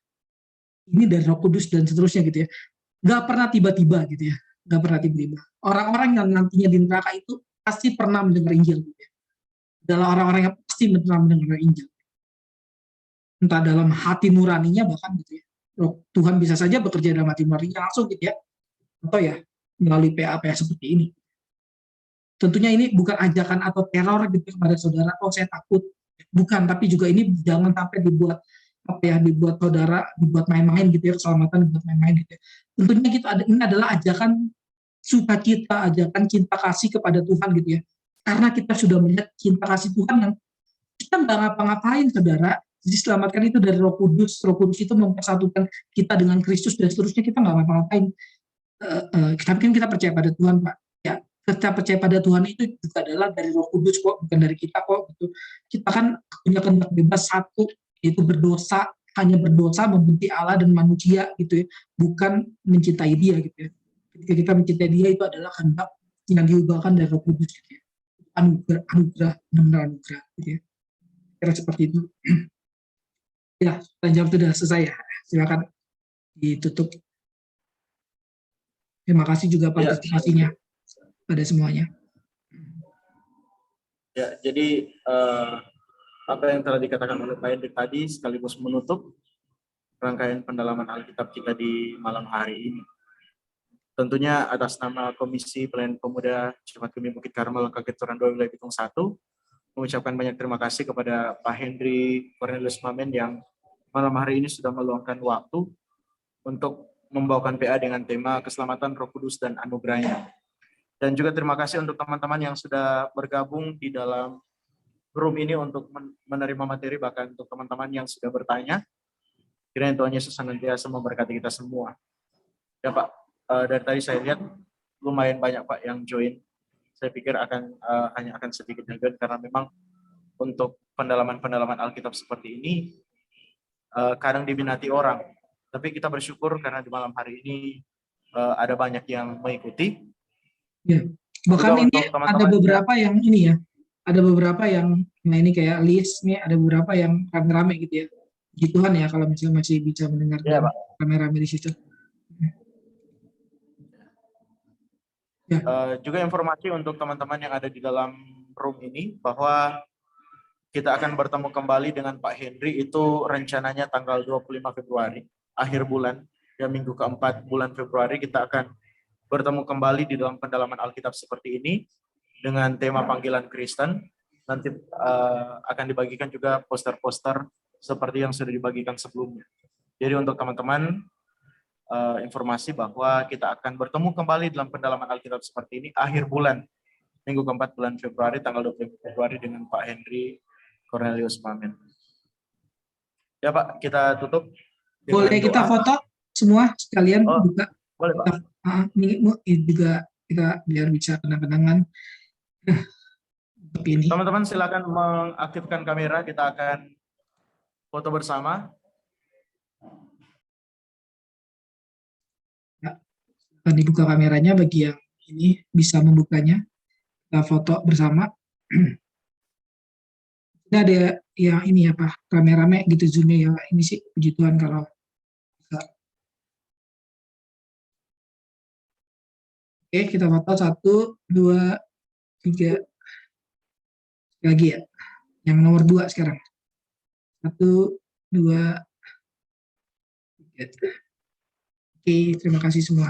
ini dari Roh Kudus dan seterusnya gitu ya. Nggak pernah tiba-tiba gitu ya, nggak pernah tiba-tiba. Orang-orang yang nantinya di neraka itu pasti pernah mendengar Injil gitu ya. Adalah orang-orang yang pasti pernah mendengar Injil. Entah dalam hati nuraninya bahkan gitu ya. Tuhan bisa saja bekerja dalam hati nuraninya langsung gitu ya. Atau ya melalui PA-PA seperti ini. Tentunya ini bukan ajakan atau teror gitu kepada saudara, oh saya takut. Bukan, tapi juga ini jangan sampai dibuat apa ya, dibuat saudara, dibuat main-main gitu ya, keselamatan dibuat main-main gitu ya. Tentunya kita ini adalah ajakan sukacita, ajakan cinta kasih kepada Tuhan gitu ya. Karena kita sudah melihat cinta kasih Tuhan yang kita nggak ngapa-ngapain saudara, diselamatkan itu dari Roh Kudus. Roh Kudus itu mempersatukan kita dengan Kristus dan seterusnya, kita nggak ngapa-ngapain. Tapi kan kita percaya pada Tuhan Pak. Ya, kita percaya pada Tuhan itu juga adalah dari Roh Kudus kok, bukan dari kita kok gitu. Kita kan punya kehendak bebas satu, yaitu berdosa, hanya berdosa membenci Allah dan manusia gitu ya, bukan mencintai Dia gitu ya. Ketika kita mencintai Dia itu adalah kehendak yang diubahkan dari Roh Kudus gitu ya. Anugerah, benar anugerah gitu ya. Kira seperti itu. Ya, tanya jawab sudah selesai ya. Silakan ditutup. Terima kasih juga partisipasinya pada semuanya. Ya, jadi apa yang telah dikatakan oleh Pak Hendrik tadi sekaligus menutup rangkaian pendalaman Alkitab kita di malam hari ini. Tentunya atas nama Komisi Pelayanan Pemuda Jemaat Gemini Bukit Karmel Kaketoran 2 Wilayah Bitung 1, mengucapkan banyak terima kasih kepada Pak Henry Cornelius Mamen yang malam hari ini sudah meluangkan waktu untuk membawakan PA dengan tema keselamatan Roh Kudus dan anugerahnya. Dan juga terima kasih untuk teman-teman yang sudah bergabung di dalam room ini untuk menerima materi, bahkan untuk teman-teman yang sudah bertanya. Kiranya Tuhan Yesus senantiasa memberkati kita semua. Ya Pak, dari tadi saya lihat lumayan banyak Pak yang join. Saya pikir hanya akan sedikit join karena memang untuk pendalaman-pendalaman Alkitab seperti ini kadang diminati orang. Tapi kita bersyukur karena di malam hari ini ada banyak yang mengikuti. Ya. Bahkan Juga ini untuk ada teman-teman beberapa yang ini ya, ada beberapa yang, nah ini kayak list nih, ada beberapa yang rame-rame gitu ya. Puji Tuhan ya kalau misalnya masih bisa mendengar Ya, dan Pak. rame-rame di situ. Ya. Juga informasi untuk teman-teman yang ada di dalam room ini bahwa kita akan bertemu kembali dengan Pak Henry itu rencananya tanggal 25 Februari, akhir bulan, ya minggu keempat bulan Februari kita akan bertemu kembali di dalam pendalaman Alkitab seperti ini dengan tema panggilan Kristen. Nanti akan dibagikan juga poster-poster seperti yang sudah dibagikan sebelumnya. Jadi untuk teman-teman informasi bahwa kita akan bertemu kembali dalam pendalaman Alkitab seperti ini akhir bulan, minggu keempat bulan Februari, tanggal 25 Februari dengan Pak Henry Cornelius Mamen. Ya Pak, kita tutup. Boleh kita foto semua sekalian juga. Boleh Pak. Ini juga kita biar bisa kenang-kenangan. Teman-teman silakan mengaktifkan kamera, kita akan foto bersama. Akan dibuka kameranya bagi yang ini bisa membukanya. Kita foto bersama. Ini ada yang ini ya Pak, rame-rame gitu zoomnya ya. Ini sih puji Tuhan kalau bisa. Oke, kita foto 1, 2, 3. Lagi ya, yang nomor 2 sekarang. 1, 2, 3. Oke, terima kasih semua.